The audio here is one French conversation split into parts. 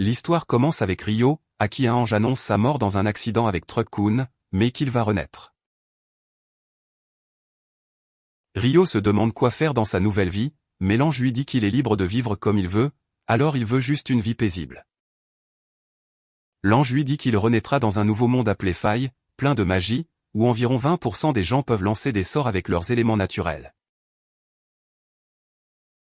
L'histoire commence avec Ryo, à qui un ange annonce sa mort dans un accident avec Truck-kun, mais qu'il va renaître. Ryo se demande quoi faire dans sa nouvelle vie, mais l'ange lui dit qu'il est libre de vivre comme il veut, alors il veut juste une vie paisible. L'ange lui dit qu'il renaîtra dans un nouveau monde appelé Faille, plein de magie, où environ 20% des gens peuvent lancer des sorts avec leurs éléments naturels.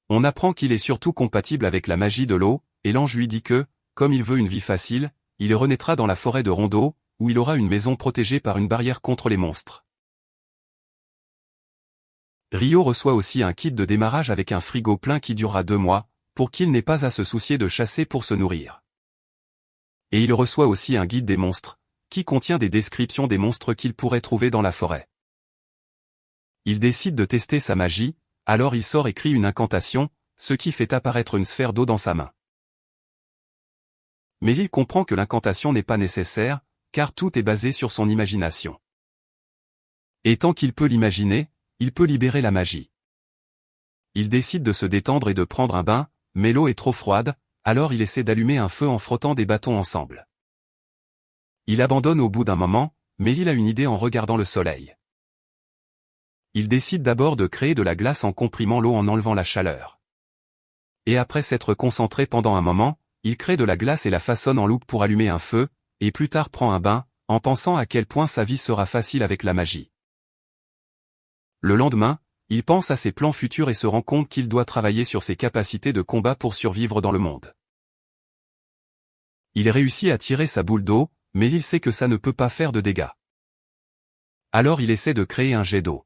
On apprend qu'il est surtout compatible avec la magie de l'eau, et l'ange lui dit que, comme il veut une vie facile, il renaîtra dans la forêt de Rondo, où il aura une maison protégée par une barrière contre les monstres. Ryo reçoit aussi un kit de démarrage avec un frigo plein qui durera 2 mois, pour qu'il n'ait pas à se soucier de chasser pour se nourrir. Et il reçoit aussi un guide des monstres, qui contient des descriptions des monstres qu'il pourrait trouver dans la forêt. Il décide de tester sa magie, alors il sort et crie une incantation, ce qui fait apparaître une sphère d'eau dans sa main. Mais il comprend que l'incantation n'est pas nécessaire, car tout est basé sur son imagination. Et tant qu'il peut l'imaginer, il peut libérer la magie. Il décide de se détendre et de prendre un bain, mais l'eau est trop froide, alors il essaie d'allumer un feu en frottant des bâtons ensemble. Il abandonne au bout d'un moment, mais il a une idée en regardant le soleil. Il décide d'abord de créer de la glace en comprimant l'eau en enlevant la chaleur. Et après s'être concentré pendant un moment, il crée de la glace et la façonne en loupe pour allumer un feu, et plus tard prend un bain, en pensant à quel point sa vie sera facile avec la magie. Le lendemain, il pense à ses plans futurs et se rend compte qu'il doit travailler sur ses capacités de combat pour survivre dans le monde. Il réussit à tirer sa boule d'eau, mais il sait que ça ne peut pas faire de dégâts. Alors il essaie de créer un jet d'eau.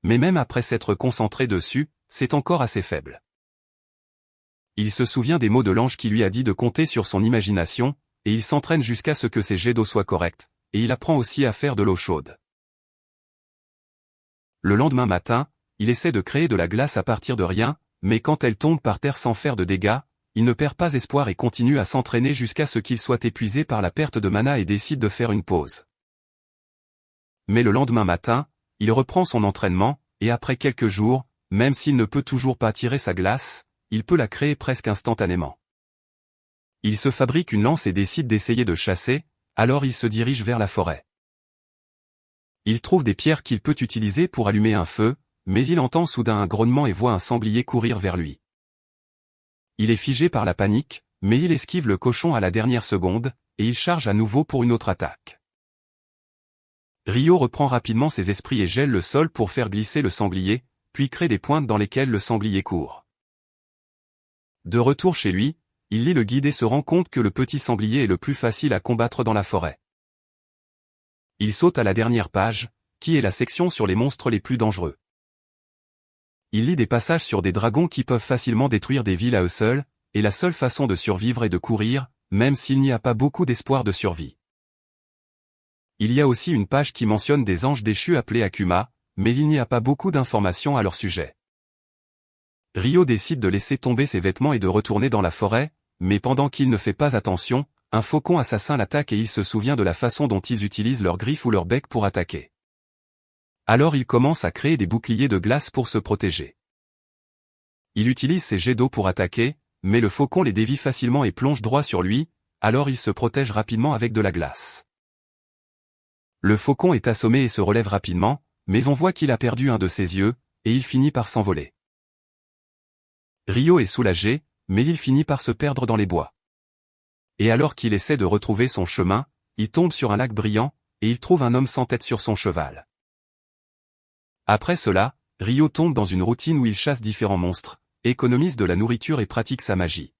Mais même après s'être concentré dessus, c'est encore assez faible. Il se souvient des mots de l'ange qui lui a dit de compter sur son imagination, et il s'entraîne jusqu'à ce que ses jets d'eau soient corrects, et il apprend aussi à faire de l'eau chaude. Le lendemain matin, il essaie de créer de la glace à partir de rien, mais quand elle tombe par terre sans faire de dégâts, il ne perd pas espoir et continue à s'entraîner jusqu'à ce qu'il soit épuisé par la perte de mana et décide de faire une pause. Mais le lendemain matin, il reprend son entraînement, et après quelques jours, même s'il ne peut toujours pas tirer sa glace, il peut la créer presque instantanément. Il se fabrique une lance et décide d'essayer de chasser, alors il se dirige vers la forêt. Il trouve des pierres qu'il peut utiliser pour allumer un feu, mais il entend soudain un grognement et voit un sanglier courir vers lui. Il est figé par la panique, mais il esquive le cochon à la dernière seconde, et il charge à nouveau pour une autre attaque. Ryo reprend rapidement ses esprits et gèle le sol pour faire glisser le sanglier, puis crée des pointes dans lesquelles le sanglier court. De retour chez lui, il lit le guide et se rend compte que le petit sanglier est le plus facile à combattre dans la forêt. Il saute à la dernière page, qui est la section sur les monstres les plus dangereux. Il lit des passages sur des dragons qui peuvent facilement détruire des villes à eux seuls, et la seule façon de survivre est de courir, même s'il n'y a pas beaucoup d'espoir de survie. Il y a aussi une page qui mentionne des anges déchus appelés Akuma, mais il n'y a pas beaucoup d'informations à leur sujet. Ryo décide de laisser tomber ses vêtements et de retourner dans la forêt, mais pendant qu'il ne fait pas attention, un faucon assassin l'attaque et il se souvient de la façon dont ils utilisent leurs griffes ou leur bec pour attaquer. Alors il commence à créer des boucliers de glace pour se protéger. Il utilise ses jets d'eau pour attaquer, mais le faucon les dévie facilement et plonge droit sur lui, alors il se protège rapidement avec de la glace. Le faucon est assommé et se relève rapidement, mais on voit qu'il a perdu un de ses yeux, et il finit par s'envoler. Ryo est soulagé, mais il finit par se perdre dans les bois. Et alors qu'il essaie de retrouver son chemin, il tombe sur un lac brillant, et il trouve un homme sans tête sur son cheval. Après cela, Ryo tombe dans une routine où il chasse différents monstres, économise de la nourriture et pratique sa magie.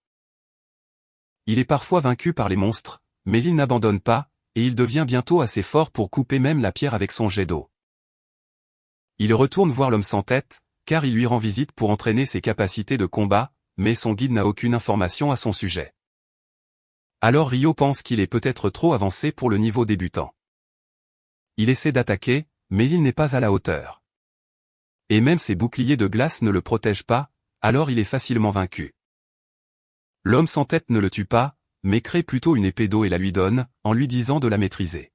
Il est parfois vaincu par les monstres, mais il n'abandonne pas, et il devient bientôt assez fort pour couper même la pierre avec son jet d'eau. Il retourne voir l'homme sans tête, car il lui rend visite pour entraîner ses capacités de combat, mais son guide n'a aucune information à son sujet. Alors Ryo pense qu'il est peut-être trop avancé pour le niveau débutant. Il essaie d'attaquer, mais il n'est pas à la hauteur. Et même ses boucliers de glace ne le protègent pas, alors il est facilement vaincu. L'homme sans tête ne le tue pas, mais crée plutôt une épée d'eau et la lui donne, en lui disant de la maîtriser.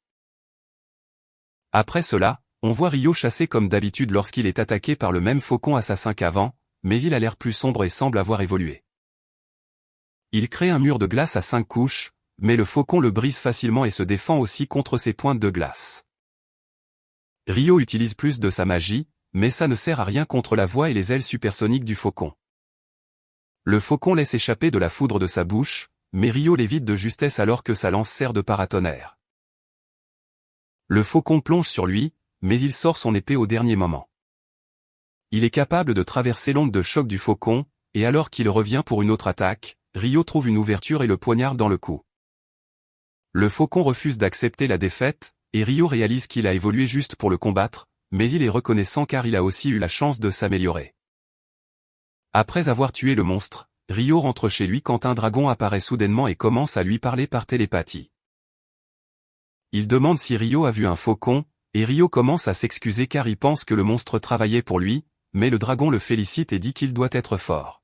Après cela, on voit Ryo chasser comme d'habitude lorsqu'il est attaqué par le même faucon assassin qu'avant, mais il a l'air plus sombre et semble avoir évolué. Il crée un mur de glace à 5 couches, mais le faucon le brise facilement et se défend aussi contre ses pointes de glace. Rio utilise plus de sa magie, mais ça ne sert à rien contre la voix et les ailes supersoniques du faucon. Le faucon laisse échapper de la foudre de sa bouche, mais Rio l'évite de justesse alors que sa lance sert de paratonnerre. Le faucon plonge sur lui, mais il sort son épée au dernier moment. Il est capable de traverser l'onde de choc du faucon, et alors qu'il revient pour une autre attaque, Rio trouve une ouverture et le poignarde dans le cou. Le faucon refuse d'accepter la défaite, et Rio réalise qu'il a évolué juste pour le combattre, mais il est reconnaissant car il a aussi eu la chance de s'améliorer. Après avoir tué le monstre, Rio rentre chez lui quand un dragon apparaît soudainement et commence à lui parler par télépathie. Il demande si Rio a vu un faucon, et Rio commence à s'excuser car il pense que le monstre travaillait pour lui, mais le dragon le félicite et dit qu'il doit être fort.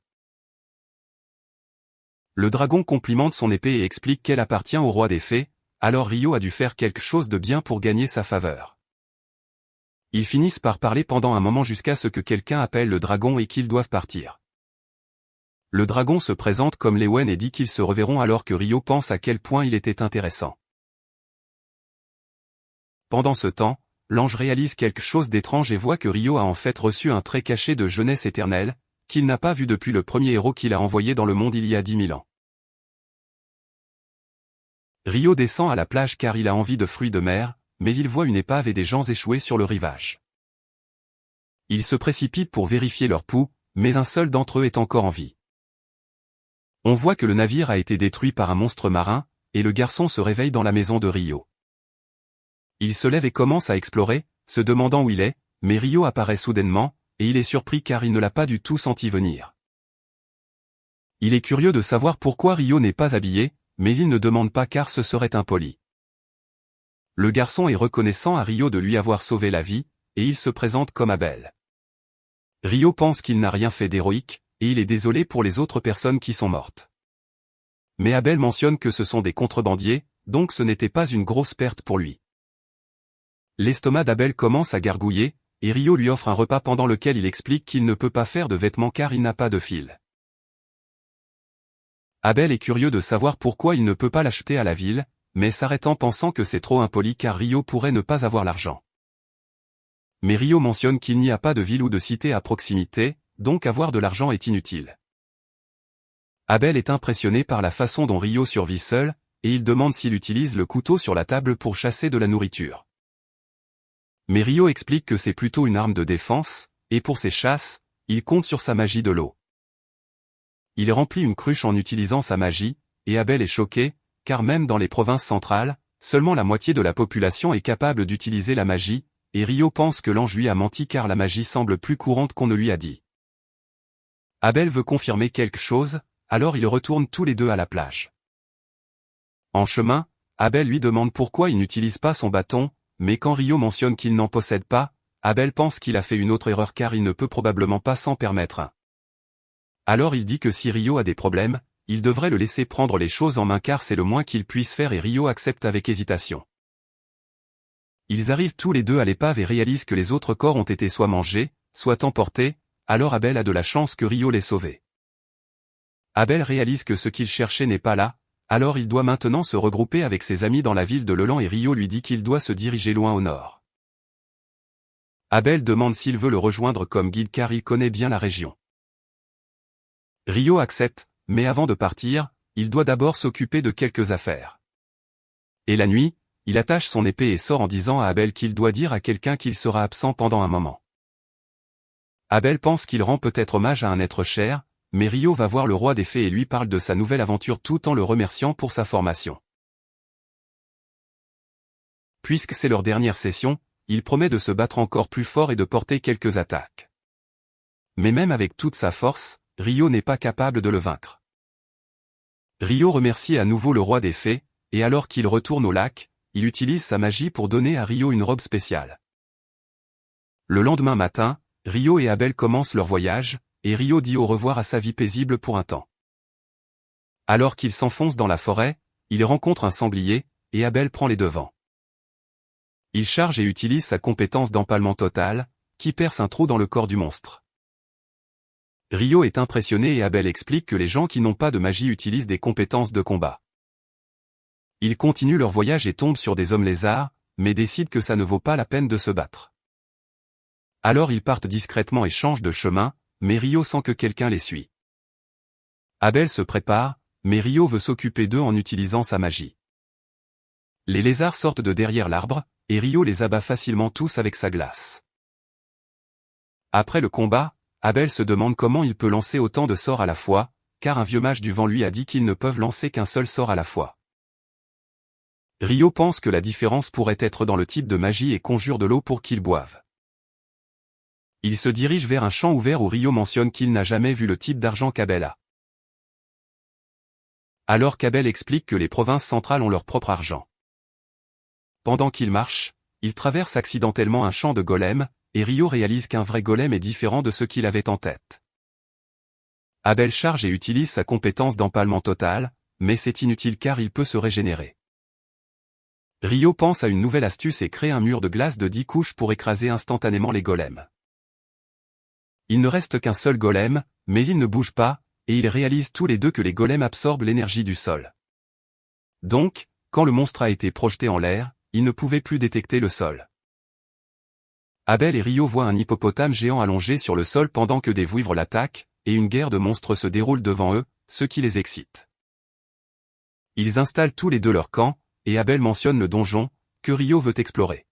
Le dragon complimente son épée et explique qu'elle appartient au roi des fées, alors Rio a dû faire quelque chose de bien pour gagner sa faveur. Ils finissent par parler pendant un moment jusqu'à ce que quelqu'un appelle le dragon et qu'ils doivent partir. Le dragon se présente comme Lewen et dit qu'ils se reverront alors que Rio pense à quel point il était intéressant. Pendant ce temps, l'ange réalise quelque chose d'étrange et voit que Rio a en fait reçu un trait caché de jeunesse éternelle, qu'il n'a pas vu depuis le premier héros qu'il a envoyé dans le monde il y a 10 000 ans. Rio descend à la plage car il a envie de fruits de mer, mais il voit une épave et des gens échoués sur le rivage. Il se précipite pour vérifier leur pouls, mais un seul d'entre eux est encore en vie. On voit que le navire a été détruit par un monstre marin, et le garçon se réveille dans la maison de Rio. Il se lève et commence à explorer, se demandant où il est, mais Rio apparaît soudainement, et il est surpris car il ne l'a pas du tout senti venir. Il est curieux de savoir pourquoi Rio n'est pas habillé, mais il ne demande pas car ce serait impoli. Le garçon est reconnaissant à Rio de lui avoir sauvé la vie, et il se présente comme Abel. Rio pense qu'il n'a rien fait d'héroïque, et il est désolé pour les autres personnes qui sont mortes. Mais Abel mentionne que ce sont des contrebandiers, donc ce n'était pas une grosse perte pour lui. L'estomac d'Abel commence à gargouiller, et Rio lui offre un repas pendant lequel il explique qu'il ne peut pas faire de vêtements car il n'a pas de fil. Abel est curieux de savoir pourquoi il ne peut pas l'acheter à la ville, mais s'arrête en pensant que c'est trop impoli car Rio pourrait ne pas avoir l'argent. Mais Rio mentionne qu'il n'y a pas de ville ou de cité à proximité, donc avoir de l'argent est inutile. Abel est impressionné par la façon dont Rio survit seul, et il demande s'il utilise le couteau sur la table pour chasser de la nourriture. Mais Rio explique que c'est plutôt une arme de défense, et pour ses chasses, il compte sur sa magie de l'eau. Il remplit une cruche en utilisant sa magie, et Abel est choqué, car même dans les provinces centrales, seulement la moitié de la population est capable d'utiliser la magie, et Rio pense que l'ange lui a menti car la magie semble plus courante qu'on ne lui a dit. Abel veut confirmer quelque chose, alors ils retournent tous les deux à la plage. En chemin, Abel lui demande pourquoi il n'utilise pas son bâton, mais quand Rio mentionne qu'il n'en possède pas, Abel pense qu'il a fait une autre erreur car il ne peut probablement pas s'en permettre un. Alors il dit que si Rio a des problèmes, il devrait le laisser prendre les choses en main car c'est le moins qu'il puisse faire et Rio accepte avec hésitation. Ils arrivent tous les deux à l'épave et réalisent que les autres corps ont été soit mangés, soit emportés, alors Abel a de la chance que Rio l'ait sauvé. Abel réalise que ce qu'il cherchait n'est pas là, alors il doit maintenant se regrouper avec ses amis dans la ville de Leland et Rio lui dit qu'il doit se diriger loin au nord. Abel demande s'il veut le rejoindre comme guide car il connaît bien la région. Rio accepte, mais avant de partir, il doit d'abord s'occuper de quelques affaires. Et la nuit, il attache son épée et sort en disant à Abel qu'il doit dire à quelqu'un qu'il sera absent pendant un moment. Abel pense qu'il rend peut-être hommage à un être cher, mais Rio va voir le roi des fées et lui parle de sa nouvelle aventure tout en le remerciant pour sa formation. Puisque c'est leur dernière session, il promet de se battre encore plus fort et de porter quelques attaques. Mais même avec toute sa force, Rio n'est pas capable de le vaincre. Rio remercie à nouveau le roi des fées, et alors qu'il retourne au lac, il utilise sa magie pour donner à Rio une robe spéciale. Le lendemain matin, Rio et Abel commencent leur voyage, et Rio dit au revoir à sa vie paisible pour un temps. Alors qu'il s'enfonce dans la forêt, il rencontre un sanglier, et Abel prend les devants. Il charge et utilise sa compétence d'empalement total, qui perce un trou dans le corps du monstre. Rio est impressionné et Abel explique que les gens qui n'ont pas de magie utilisent des compétences de combat. Ils continuent leur voyage et tombent sur des hommes lézards, mais décident que ça ne vaut pas la peine de se battre. Alors ils partent discrètement et changent de chemin, mais Rio sent que quelqu'un les suit. Abel se prépare, mais Rio veut s'occuper d'eux en utilisant sa magie. Les lézards sortent de derrière l'arbre, et Rio les abat facilement tous avec sa glace. Après le combat, Abel se demande comment il peut lancer autant de sorts à la fois, car un vieux mage du vent lui a dit qu'ils ne peuvent lancer qu'un seul sort à la fois. Rio pense que la différence pourrait être dans le type de magie et conjure de l'eau pour qu'ils boivent. Il se dirige vers un champ ouvert où Rio mentionne qu'il n'a jamais vu le type d'argent qu'Abel a. Alors qu'Abel explique que les provinces centrales ont leur propre argent. Pendant qu'il marche, il traverse accidentellement un champ de golems, et Rio réalise qu'un vrai golem est différent de ce qu'il avait en tête. Abel charge et utilise sa compétence d'empalement total, mais c'est inutile car il peut se régénérer. Rio pense à une nouvelle astuce et crée un mur de glace de 10 couches pour écraser instantanément les golems. Il ne reste qu'un seul golem, mais il ne bouge pas, et ils réalisent tous les deux que les golems absorbent l'énergie du sol. Donc, quand le monstre a été projeté en l'air, ils ne pouvaient plus détecter le sol. Abel et Rio voient un hippopotame géant allongé sur le sol pendant que des vouivres l'attaquent, et une guerre de monstres se déroule devant eux, ce qui les excite. Ils installent tous les deux leur camp, et Abel mentionne le donjon, que Rio veut explorer.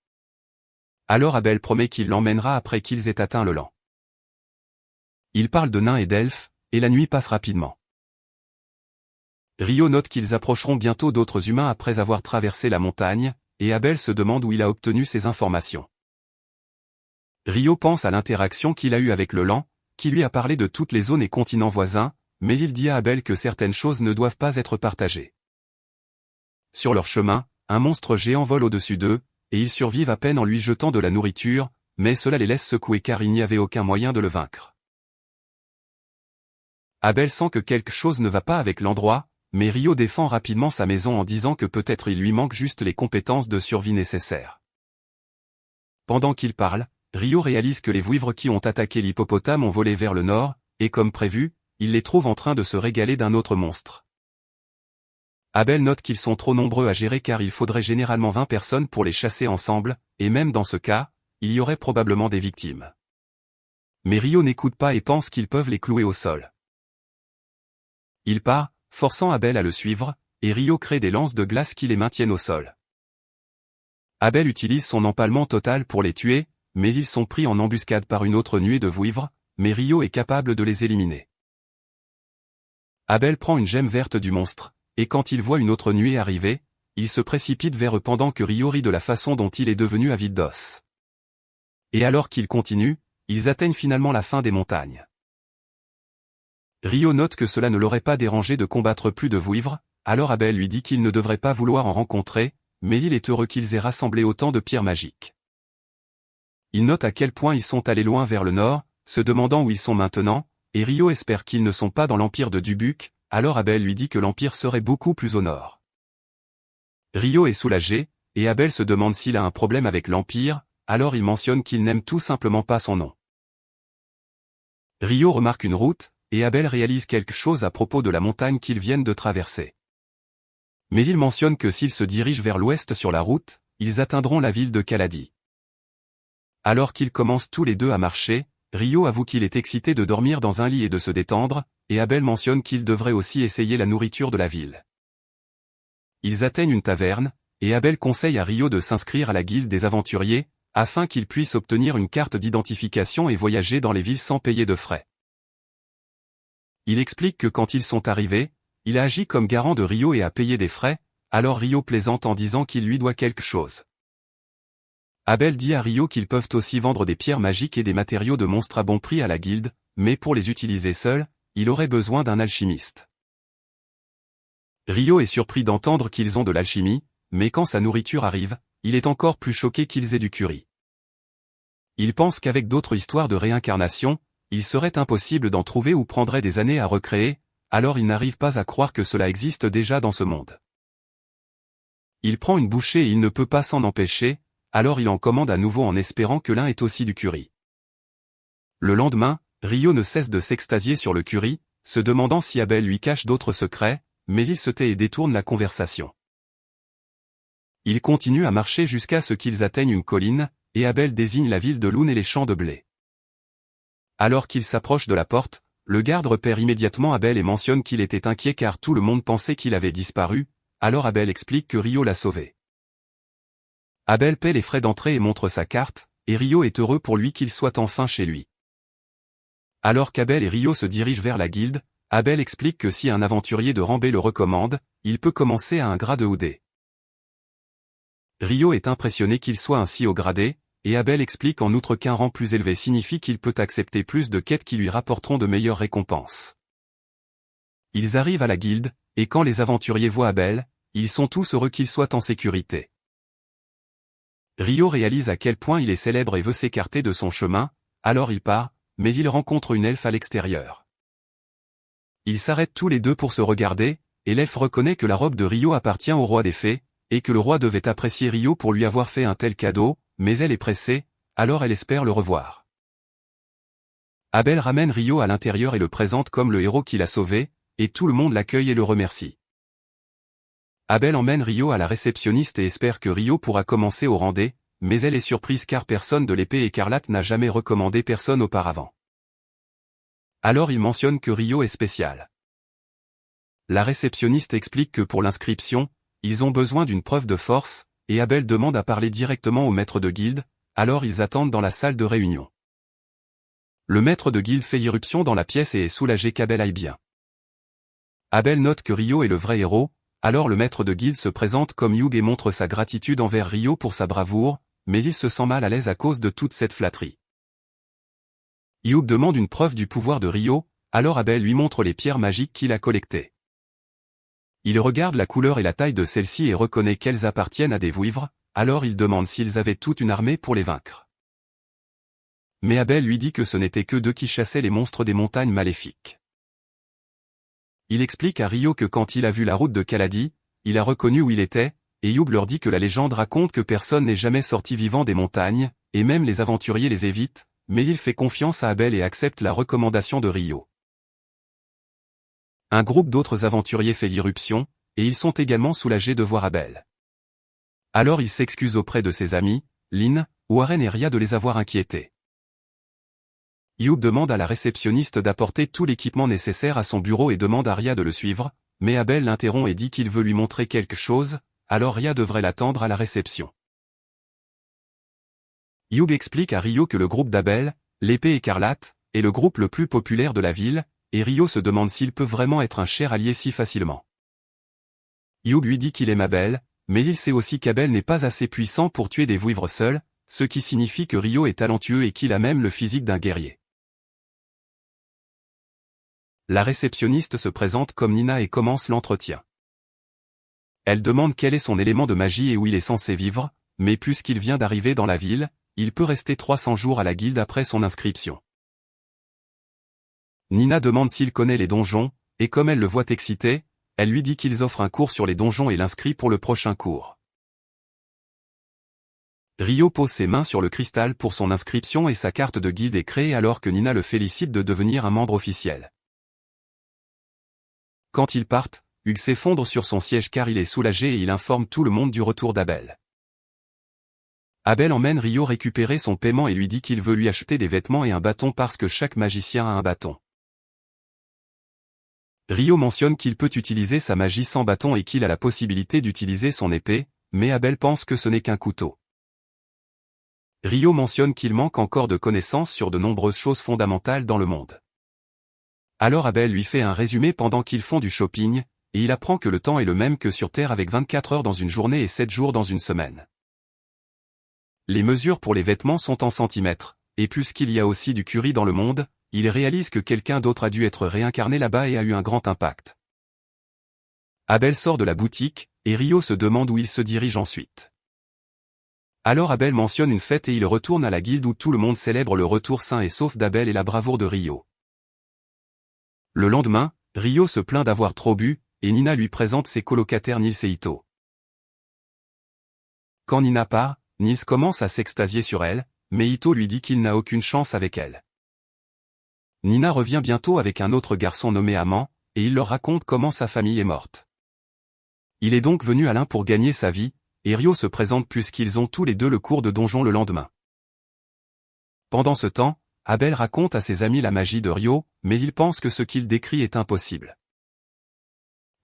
Alors Abel promet qu'il l'emmènera après qu'ils aient atteint le Lan. Ils parlent de nains et d'elfes, et la nuit passe rapidement. Rio note qu'ils approcheront bientôt d'autres humains après avoir traversé la montagne, et Abel se demande où il a obtenu ces informations. Rio pense à l'interaction qu'il a eue avec le Lan, qui lui a parlé de toutes les zones et continents voisins, mais il dit à Abel que certaines choses ne doivent pas être partagées. Sur leur chemin, un monstre géant vole au-dessus d'eux, et ils survivent à peine en lui jetant de la nourriture, mais cela les laisse secouer car il n'y avait aucun moyen de le vaincre. Abel sent que quelque chose ne va pas avec l'endroit, mais Rio défend rapidement sa maison en disant que peut-être il lui manque juste les compétences de survie nécessaires. Pendant qu'il parle, Rio réalise que les vouivres qui ont attaqué l'hippopotame ont volé vers le nord, et comme prévu, il les trouve en train de se régaler d'un autre monstre. Abel note qu'ils sont trop nombreux à gérer car il faudrait généralement 20 personnes pour les chasser ensemble, et même dans ce cas, il y aurait probablement des victimes. Mais Rio n'écoute pas et pense qu'ils peuvent les clouer au sol. Il part, forçant Abel à le suivre, et Rio crée des lances de glace qui les maintiennent au sol. Abel utilise son empalement total pour les tuer, mais ils sont pris en embuscade par une autre nuée de vouivres, mais Rio est capable de les éliminer. Abel prend une gemme verte du monstre, et quand il voit une autre nuée arriver, il se précipite vers eux pendant que Rio rit de la façon dont il est devenu avide d'os. Et alors qu'ils continuent, ils atteignent finalement la fin des montagnes. Rio note que cela ne l'aurait pas dérangé de combattre plus de vouivres, alors Abel lui dit qu'il ne devrait pas vouloir en rencontrer, mais il est heureux qu'ils aient rassemblé autant de pierres magiques. Il note à quel point ils sont allés loin vers le nord, se demandant où ils sont maintenant, et Rio espère qu'ils ne sont pas dans l'empire de Dubuque, alors Abel lui dit que l'empire serait beaucoup plus au nord. Rio est soulagé, et Abel se demande s'il a un problème avec l'empire, alors il mentionne qu'il n'aime tout simplement pas son nom. Rio remarque une route, et Abel réalise quelque chose à propos de la montagne qu'ils viennent de traverser. Mais il mentionne que s'ils se dirigent vers l'ouest sur la route, ils atteindront la ville de Caladi. Alors qu'ils commencent tous les deux à marcher, Rio avoue qu'il est excité de dormir dans un lit et de se détendre, et Abel mentionne qu'il devrait aussi essayer la nourriture de la ville. Ils atteignent une taverne, et Abel conseille à Rio de s'inscrire à la guilde des aventuriers, afin qu'il puisse obtenir une carte d'identification et voyager dans les villes sans payer de frais. Il explique que quand ils sont arrivés, il a agi comme garant de Rio et a payé des frais, alors Rio plaisante en disant qu'il lui doit quelque chose. Abel dit à Rio qu'ils peuvent aussi vendre des pierres magiques et des matériaux de monstres à bon prix à la guilde, mais pour les utiliser seuls, il aurait besoin d'un alchimiste. Rio est surpris d'entendre qu'ils ont de l'alchimie, mais quand sa nourriture arrive, il est encore plus choqué qu'ils aient du curry. Il pense qu'avec d'autres histoires de réincarnation, il serait impossible d'en trouver ou prendrait des années à recréer, alors il n'arrive pas à croire que cela existe déjà dans ce monde. Il prend une bouchée et il ne peut pas s'en empêcher, alors il en commande à nouveau en espérant que l'un est aussi du curry. Le lendemain, Rio ne cesse de s'extasier sur le curry, se demandant si Abel lui cache d'autres secrets, mais il se tait et détourne la conversation. Ils continuent à marcher jusqu'à ce qu'ils atteignent une colline, et Abel désigne la ville de Loun et les champs de blé. Alors qu'il s'approche de la porte, le garde repère immédiatement Abel et mentionne qu'il était inquiet car tout le monde pensait qu'il avait disparu, alors Abel explique que Rio l'a sauvé. Abel paie les frais d'entrée et montre sa carte, et Rio est heureux pour lui qu'il soit enfin chez lui. Alors qu'Abel et Rio se dirigent vers la guilde, Abel explique que si un aventurier de rang B le recommande, il peut commencer à un grade OD. Rio est impressionné qu'il soit ainsi au gradé, et Abel explique en outre qu'un rang plus élevé signifie qu'il peut accepter plus de quêtes qui lui rapporteront de meilleures récompenses. Ils arrivent à la guilde, et quand les aventuriers voient Abel, ils sont tous heureux qu'il soit en sécurité. Rio réalise à quel point il est célèbre et veut s'écarter de son chemin, alors il part, mais il rencontre une elfe à l'extérieur. Ils s'arrêtent tous les deux pour se regarder, et l'elfe reconnaît que la robe de Rio appartient au roi des fées, et que le roi devait apprécier Rio pour lui avoir fait un tel cadeau, mais elle est pressée, alors elle espère le revoir. Abel ramène Rio à l'intérieur et le présente comme le héros qui l'a sauvé, et tout le monde l'accueille et le remercie. Abel emmène Rio à la réceptionniste et espère que Rio pourra commencer au rang D, mais elle est surprise car personne de l'épée écarlate n'a jamais recommandé personne auparavant. Alors il mentionne que Rio est spécial. La réceptionniste explique que pour l'inscription, ils ont besoin d'une preuve de force, et Abel demande à parler directement au maître de guilde, alors ils attendent dans la salle de réunion. Le maître de guilde fait irruption dans la pièce et est soulagé qu'Abel aille bien. Abel note que Rio est le vrai héros, alors le maître de guilde se présente comme Hugh et montre sa gratitude envers Rio pour sa bravoure, mais il se sent mal à l'aise à cause de toute cette flatterie. Hugh demande une preuve du pouvoir de Rio, alors Abel lui montre les pierres magiques qu'il a collectées. Il regarde la couleur et la taille de celles-ci et reconnaît qu'elles appartiennent à des vouivres, alors il demande s'ils avaient toute une armée pour les vaincre. Mais Abel lui dit que ce n'était que d'eux qui chassaient les monstres des montagnes maléfiques. Il explique à Rio que quand il a vu la route de Kaladi, il a reconnu où il était, et Hugh leur dit que la légende raconte que personne n'est jamais sorti vivant des montagnes, et même les aventuriers les évitent, mais il fait confiance à Abel et accepte la recommandation de Rio. Un groupe d'autres aventuriers fait l'irruption, et ils sont également soulagés de voir Abel. Alors il s'excuse auprès de ses amis, Lynn, Warren et Ria de les avoir inquiétés. Hugh demande à la réceptionniste d'apporter tout l'équipement nécessaire à son bureau et demande à Ria de le suivre, mais Abel l'interrompt et dit qu'il veut lui montrer quelque chose, alors Ria devrait l'attendre à la réception. Hugh explique à Rio que le groupe d'Abel, l'épée écarlate, est le groupe le plus populaire de la ville, et Rio se demande s'il peut vraiment être un cher allié si facilement. Hugh lui dit qu'il aime Abel, mais il sait aussi qu'Abel n'est pas assez puissant pour tuer des vouivres seuls, ce qui signifie que Rio est talentueux et qu'il a même le physique d'un guerrier. La réceptionniste se présente comme Nina et commence l'entretien. Elle demande quel est son élément de magie et où il est censé vivre, mais puisqu'il vient d'arriver dans la ville, il peut rester 300 jours à la guilde après son inscription. Nina demande s'il connaît les donjons, et comme elle le voit excité, elle lui dit qu'ils offrent un cours sur les donjons et l'inscrit pour le prochain cours. Rio pose ses mains sur le cristal pour son inscription et sa carte de guilde est créée alors que Nina le félicite de devenir un membre officiel. Quand ils partent, Hugh s'effondre sur son siège car il est soulagé et il informe tout le monde du retour d'Abel. Abel emmène Rio récupérer son paiement et lui dit qu'il veut lui acheter des vêtements et un bâton parce que chaque magicien a un bâton. Rio mentionne qu'il peut utiliser sa magie sans bâton et qu'il a la possibilité d'utiliser son épée, mais Abel pense que ce n'est qu'un couteau. Rio mentionne qu'il manque encore de connaissances sur de nombreuses choses fondamentales dans le monde. Alors Abel lui fait un résumé pendant qu'ils font du shopping, et il apprend que le temps est le même que sur Terre avec 24 heures dans une journée et 7 jours dans une semaine. Les mesures pour les vêtements sont en centimètres, et puisqu'il y a aussi du curry dans le monde, il réalise que quelqu'un d'autre a dû être réincarné là-bas et a eu un grand impact. Abel sort de la boutique, et Rio se demande où il se dirige ensuite. Alors Abel mentionne une fête et il retourne à la guilde où tout le monde célèbre le retour sain et sauf d'Abel et la bravoure de Rio. Le lendemain, Rio se plaint d'avoir trop bu, et Nina lui présente ses colocataires Nils et Ito. Quand Nina part, Nils commence à s'extasier sur elle, mais Ito lui dit qu'il n'a aucune chance avec elle. Nina revient bientôt avec un autre garçon nommé Amand, et il leur raconte comment sa famille est morte. Il est donc venu à l'un pour gagner sa vie, et Rio se présente puisqu'ils ont tous les deux le cours de donjon le lendemain. Pendant ce temps, Abel raconte à ses amis la magie de Rio, mais il pense que ce qu'il décrit est impossible.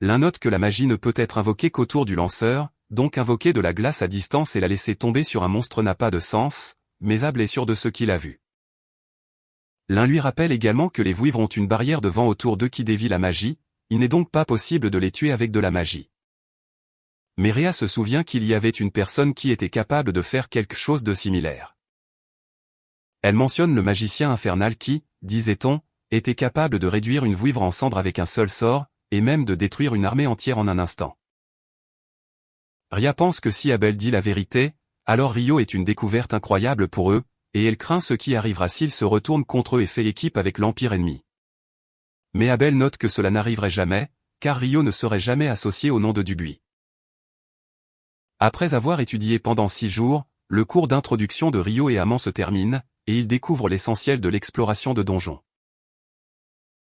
L'un note que la magie ne peut être invoquée qu'autour du lanceur, donc invoquer de la glace à distance et la laisser tomber sur un monstre n'a pas de sens, mais Abel est sûr de ce qu'il a vu. L'un lui rappelle également que les vouivres ont une barrière de vent autour d'eux qui dévie la magie, il n'est donc pas possible de les tuer avec de la magie. Mais Réa se souvient qu'il y avait une personne qui était capable de faire quelque chose de similaire. Elle mentionne le magicien infernal qui, disait-on, était capable de réduire une vouivre en cendres avec un seul sort, et même de détruire une armée entière en un instant. Ria pense que si Abel dit la vérité, alors Rio est une découverte incroyable pour eux, et elle craint ce qui arrivera s'il se retourne contre eux et fait équipe avec l'Empire ennemi. Mais Abel note que cela n'arriverait jamais, car Rio ne serait jamais associé au nom de Dubuis. Après avoir étudié pendant 6 jours, le cours d'introduction de Rio et Amand se termine, et ils découvrent l'essentiel de l'exploration de donjon.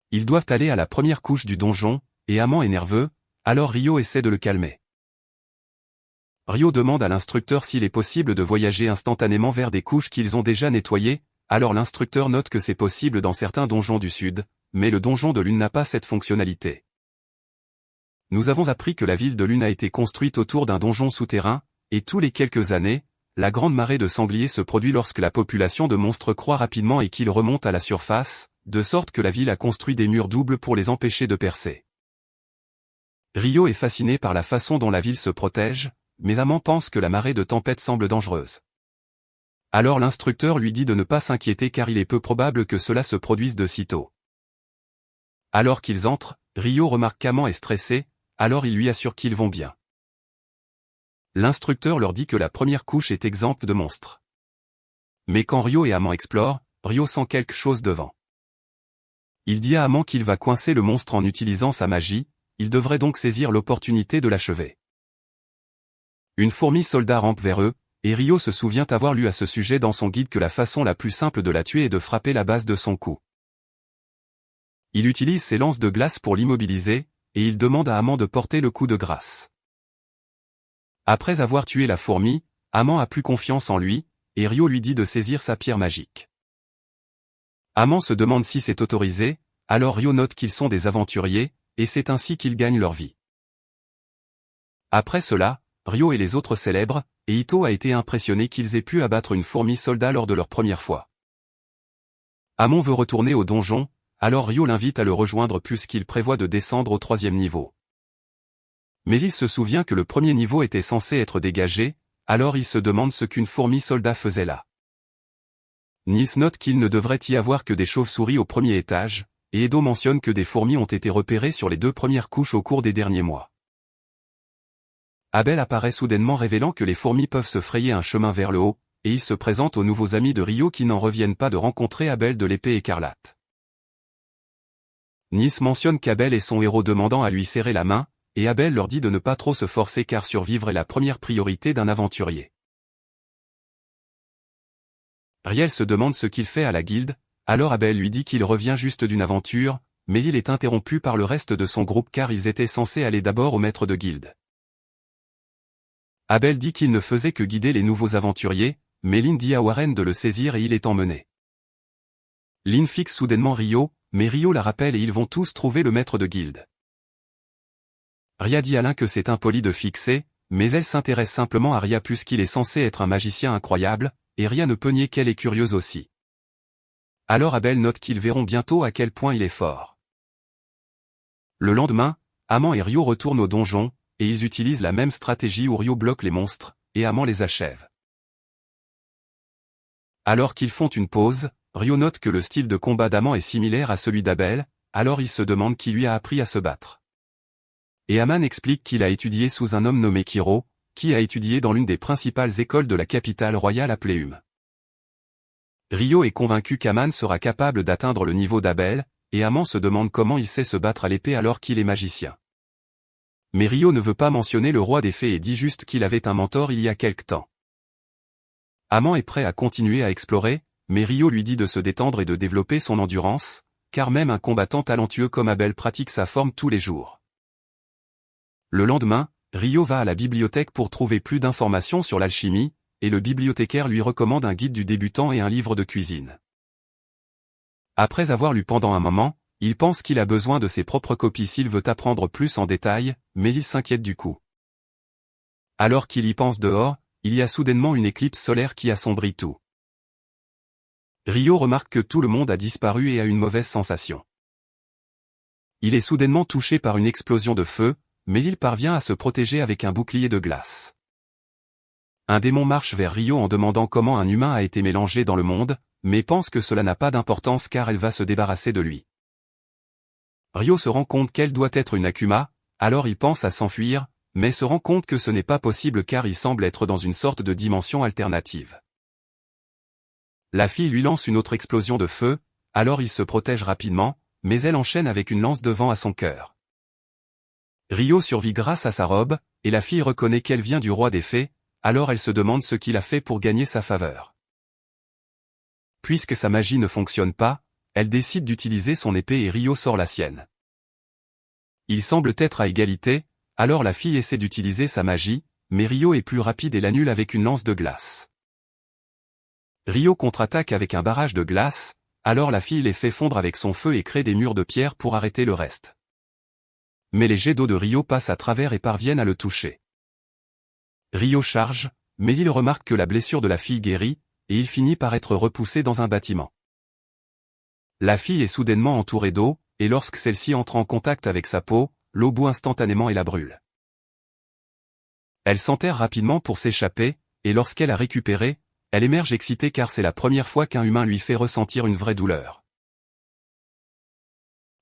Ils doivent aller à la première couche du donjon, et Amand est nerveux, alors Rio essaie de le calmer. Rio demande à l'instructeur s'il est possible de voyager instantanément vers des couches qu'ils ont déjà nettoyées, alors l'instructeur note que c'est possible dans certains donjons du Sud, mais le donjon de Lune n'a pas cette fonctionnalité. Nous avons appris que la ville de Lune a été construite autour d'un donjon souterrain, et tous les quelques années, la grande marée de sangliers se produit lorsque la population de monstres croît rapidement et qu'ils remontent à la surface, de sorte que la ville a construit des murs doubles pour les empêcher de percer. Rio est fasciné par la façon dont la ville se protège, mais Amand pense que la marée de tempête semble dangereuse. Alors l'instructeur lui dit de ne pas s'inquiéter car il est peu probable que cela se produise de sitôt. Alors qu'ils entrent, Rio remarque qu'Amand est stressé, alors il lui assure qu'ils vont bien. L'instructeur leur dit que la première couche est exempte de monstres. Mais quand Rio et Amand explorent, Rio sent quelque chose devant. Il dit à Amand qu'il va coincer le monstre en utilisant sa magie, il devrait donc saisir l'opportunité de l'achever. Une fourmi soldat rampe vers eux, et Rio se souvient avoir lu à ce sujet dans son guide que la façon la plus simple de la tuer est de frapper la base de son cou. Il utilise ses lances de glace pour l'immobiliser, et il demande à Amand de porter le coup de grâce. Après avoir tué la fourmi, Amand a plus confiance en lui, et Rio lui dit de saisir sa pierre magique. Amand se demande si c'est autorisé, alors Rio note qu'ils sont des aventuriers, et c'est ainsi qu'ils gagnent leur vie. Après cela, Rio et les autres célèbrent, et Ito a été impressionné qu'ils aient pu abattre une fourmi soldat lors de leur première fois. Amand veut retourner au donjon, alors Rio l'invite à le rejoindre puisqu'il prévoit de descendre au 3e niveau. Mais il se souvient que le premier niveau était censé être dégagé, alors il se demande ce qu'une fourmi soldat faisait là. Nils note qu'il ne devrait y avoir que des chauves-souris au premier étage, et Edo mentionne que des fourmis ont été repérées sur les 2 premières couches au cours des derniers mois. Abel apparaît soudainement révélant que les fourmis peuvent se frayer un chemin vers le haut, et il se présente aux nouveaux amis de Rio qui n'en reviennent pas de rencontrer Abel de l'épée écarlate. Nils mentionne qu'Abel est son héros demandant à lui serrer la main, et Abel leur dit de ne pas trop se forcer car survivre est la première priorité d'un aventurier. Riel se demande ce qu'il fait à la guilde, alors Abel lui dit qu'il revient juste d'une aventure, mais il est interrompu par le reste de son groupe car ils étaient censés aller d'abord au maître de guilde. Abel dit qu'il ne faisait que guider les nouveaux aventuriers, mais Lynn dit à Warren de le saisir et il est emmené. Lynn fixe soudainement Rio, mais Rio la rappelle et ils vont tous trouver le maître de guilde. Ria dit à Lynn que c'est impoli de fixer, mais elle s'intéresse simplement à Ria puisqu'il est censé être un magicien incroyable, et Ria ne peut nier qu'elle est curieuse aussi. Alors Abel note qu'ils verront bientôt à quel point il est fort. Le lendemain, Amand et Rio retournent au donjon, et ils utilisent la même stratégie où Rio bloque les monstres, et Amand les achève. Alors qu'ils font une pause, Rio note que le style de combat d'Amand est similaire à celui d'Abel, alors il se demande qui lui a appris à se battre. Et Aman explique qu'il a étudié sous un homme nommé Kiro, qui a étudié dans l'une des principales écoles de la capitale royale à Pléum. Rio est convaincu qu'Aman sera capable d'atteindre le niveau d'Abel, et Amand se demande comment il sait se battre à l'épée alors qu'il est magicien. Mais Rio ne veut pas mentionner le roi des fées et dit juste qu'il avait un mentor il y a quelque temps. Amand est prêt à continuer à explorer, mais Rio lui dit de se détendre et de développer son endurance, car même un combattant talentueux comme Abel pratique sa forme tous les jours. Le lendemain, Ryo va à la bibliothèque pour trouver plus d'informations sur l'alchimie, et le bibliothécaire lui recommande un guide du débutant et un livre de cuisine. Après avoir lu pendant un moment, il pense qu'il a besoin de ses propres copies s'il veut apprendre plus en détail, mais il s'inquiète du coup. Alors qu'il y pense dehors, il y a soudainement une éclipse solaire qui assombrit tout. Ryo remarque que tout le monde a disparu et a une mauvaise sensation. Il est soudainement touché par une explosion de feu, mais il parvient à se protéger avec un bouclier de glace. Un démon marche vers Ryo en demandant comment un humain a été mélangé dans le monde, mais pense que cela n'a pas d'importance car elle va se débarrasser de lui. Ryo se rend compte qu'elle doit être une Akuma, alors il pense à s'enfuir, mais se rend compte que ce n'est pas possible car il semble être dans une sorte de dimension alternative. La fille lui lance une autre explosion de feu, alors il se protège rapidement, mais elle enchaîne avec une lance de vent à son cœur. Ryo survit grâce à sa robe, et la fille reconnaît qu'elle vient du roi des fées, alors elle se demande ce qu'il a fait pour gagner sa faveur. Puisque sa magie ne fonctionne pas, elle décide d'utiliser son épée et Ryo sort la sienne. Ils semblent être à égalité, alors la fille essaie d'utiliser sa magie, mais Ryo est plus rapide et l'annule avec une lance de glace. Ryo contre-attaque avec un barrage de glace, alors la fille les fait fondre avec son feu et crée des murs de pierre pour arrêter le reste. Mais les jets d'eau de Ryo passent à travers et parviennent à le toucher. Ryo charge, mais il remarque que la blessure de la fille guérit, et il finit par être repoussé dans un bâtiment. La fille est soudainement entourée d'eau, et lorsque celle-ci entre en contact avec sa peau, l'eau bout instantanément et la brûle. Elle s'enterre rapidement pour s'échapper, et lorsqu'elle a récupéré, elle émerge excitée car c'est la première fois qu'un humain lui fait ressentir une vraie douleur.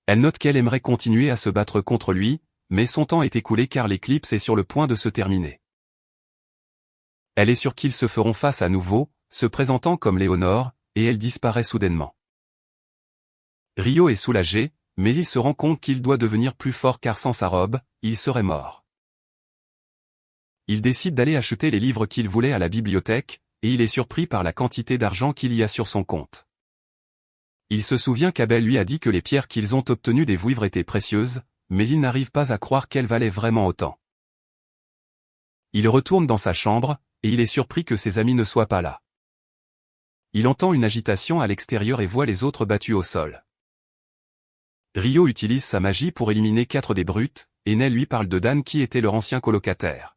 Elle note qu'elle aimerait continuer à se battre contre lui, mais son temps est écoulé car l'éclipse est sur le point de se terminer. Elle est sûre qu'ils se feront face à nouveau, se présentant comme Léonore, et elle disparaît soudainement. Ryo est soulagé, mais il se rend compte qu'il doit devenir plus fort car sans sa robe, il serait mort. Il décide d'aller acheter les livres qu'il voulait à la bibliothèque, et il est surpris par la quantité d'argent qu'il y a sur son compte. Il se souvient qu'Abel lui a dit que les pierres qu'ils ont obtenues des vouivres étaient précieuses, mais il n'arrive pas à croire qu'elles valaient vraiment autant. Il retourne dans sa chambre, et il est surpris que ses amis ne soient pas là. Il entend une agitation à l'extérieur et voit les autres battus au sol. Ryo utilise sa magie pour éliminer 4 des brutes, et Nel lui parle de Dan qui était leur ancien colocataire.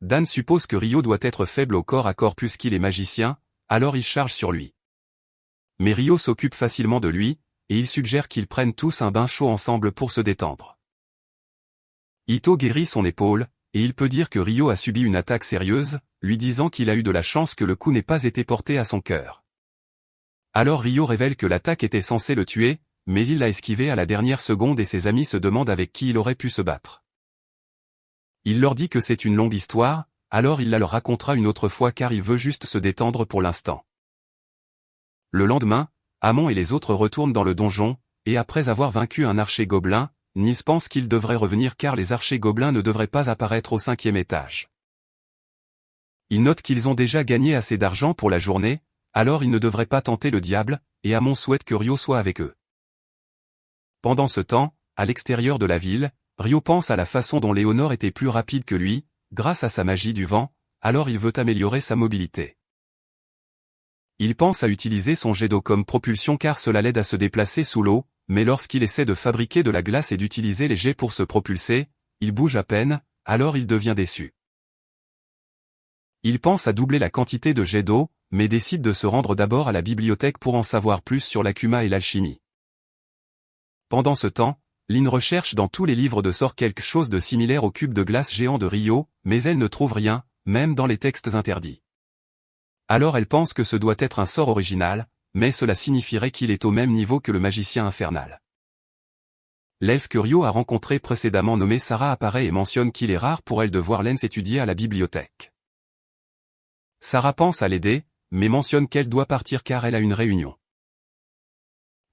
Dan suppose que Ryo doit être faible au corps à corps puisqu'il est magicien, alors il charge sur lui. Mais Ryo s'occupe facilement de lui, et il suggère qu'ils prennent tous un bain chaud ensemble pour se détendre. Ito guérit son épaule, et il peut dire que Ryo a subi une attaque sérieuse, lui disant qu'il a eu de la chance que le coup n'ait pas été porté à son cœur. Alors Ryo révèle que l'attaque était censée le tuer, mais il l'a esquivé à la dernière seconde et ses amis se demandent avec qui il aurait pu se battre. Il leur dit que c'est une longue histoire, alors il la leur racontera une autre fois car il veut juste se détendre pour l'instant. Le lendemain, Amon et les autres retournent dans le donjon, et après avoir vaincu un archer gobelin, Nis pense qu'ils devraient revenir car les archers gobelins ne devraient pas apparaître au 5e étage. Ils notent qu'ils ont déjà gagné assez d'argent pour la journée, alors ils ne devraient pas tenter le diable, et Amon souhaite que Ryo soit avec eux. Pendant ce temps, à l'extérieur de la ville, Ryo pense à la façon dont Léonore était plus rapide que lui, grâce à sa magie du vent, alors il veut améliorer sa mobilité. Il pense à utiliser son jet d'eau comme propulsion car cela l'aide à se déplacer sous l'eau, mais lorsqu'il essaie de fabriquer de la glace et d'utiliser les jets pour se propulser, il bouge à peine, alors il devient déçu. Il pense à doubler la quantité de jets d'eau, mais décide de se rendre d'abord à la bibliothèque pour en savoir plus sur l'Akuma et l'alchimie. Pendant ce temps, Lin recherche dans tous les livres de sort quelque chose de similaire au cube de glace géant de Ryo, mais elle ne trouve rien, même dans les textes interdits. Alors elle pense que ce doit être un sort original, mais cela signifierait qu'il est au même niveau que le magicien infernal. L'elfe que Ryo a rencontré précédemment nommé Sarah apparaît et mentionne qu'il est rare pour elle de voir Lens étudier à la bibliothèque. Sarah pense à l'aider, mais mentionne qu'elle doit partir car elle a une réunion.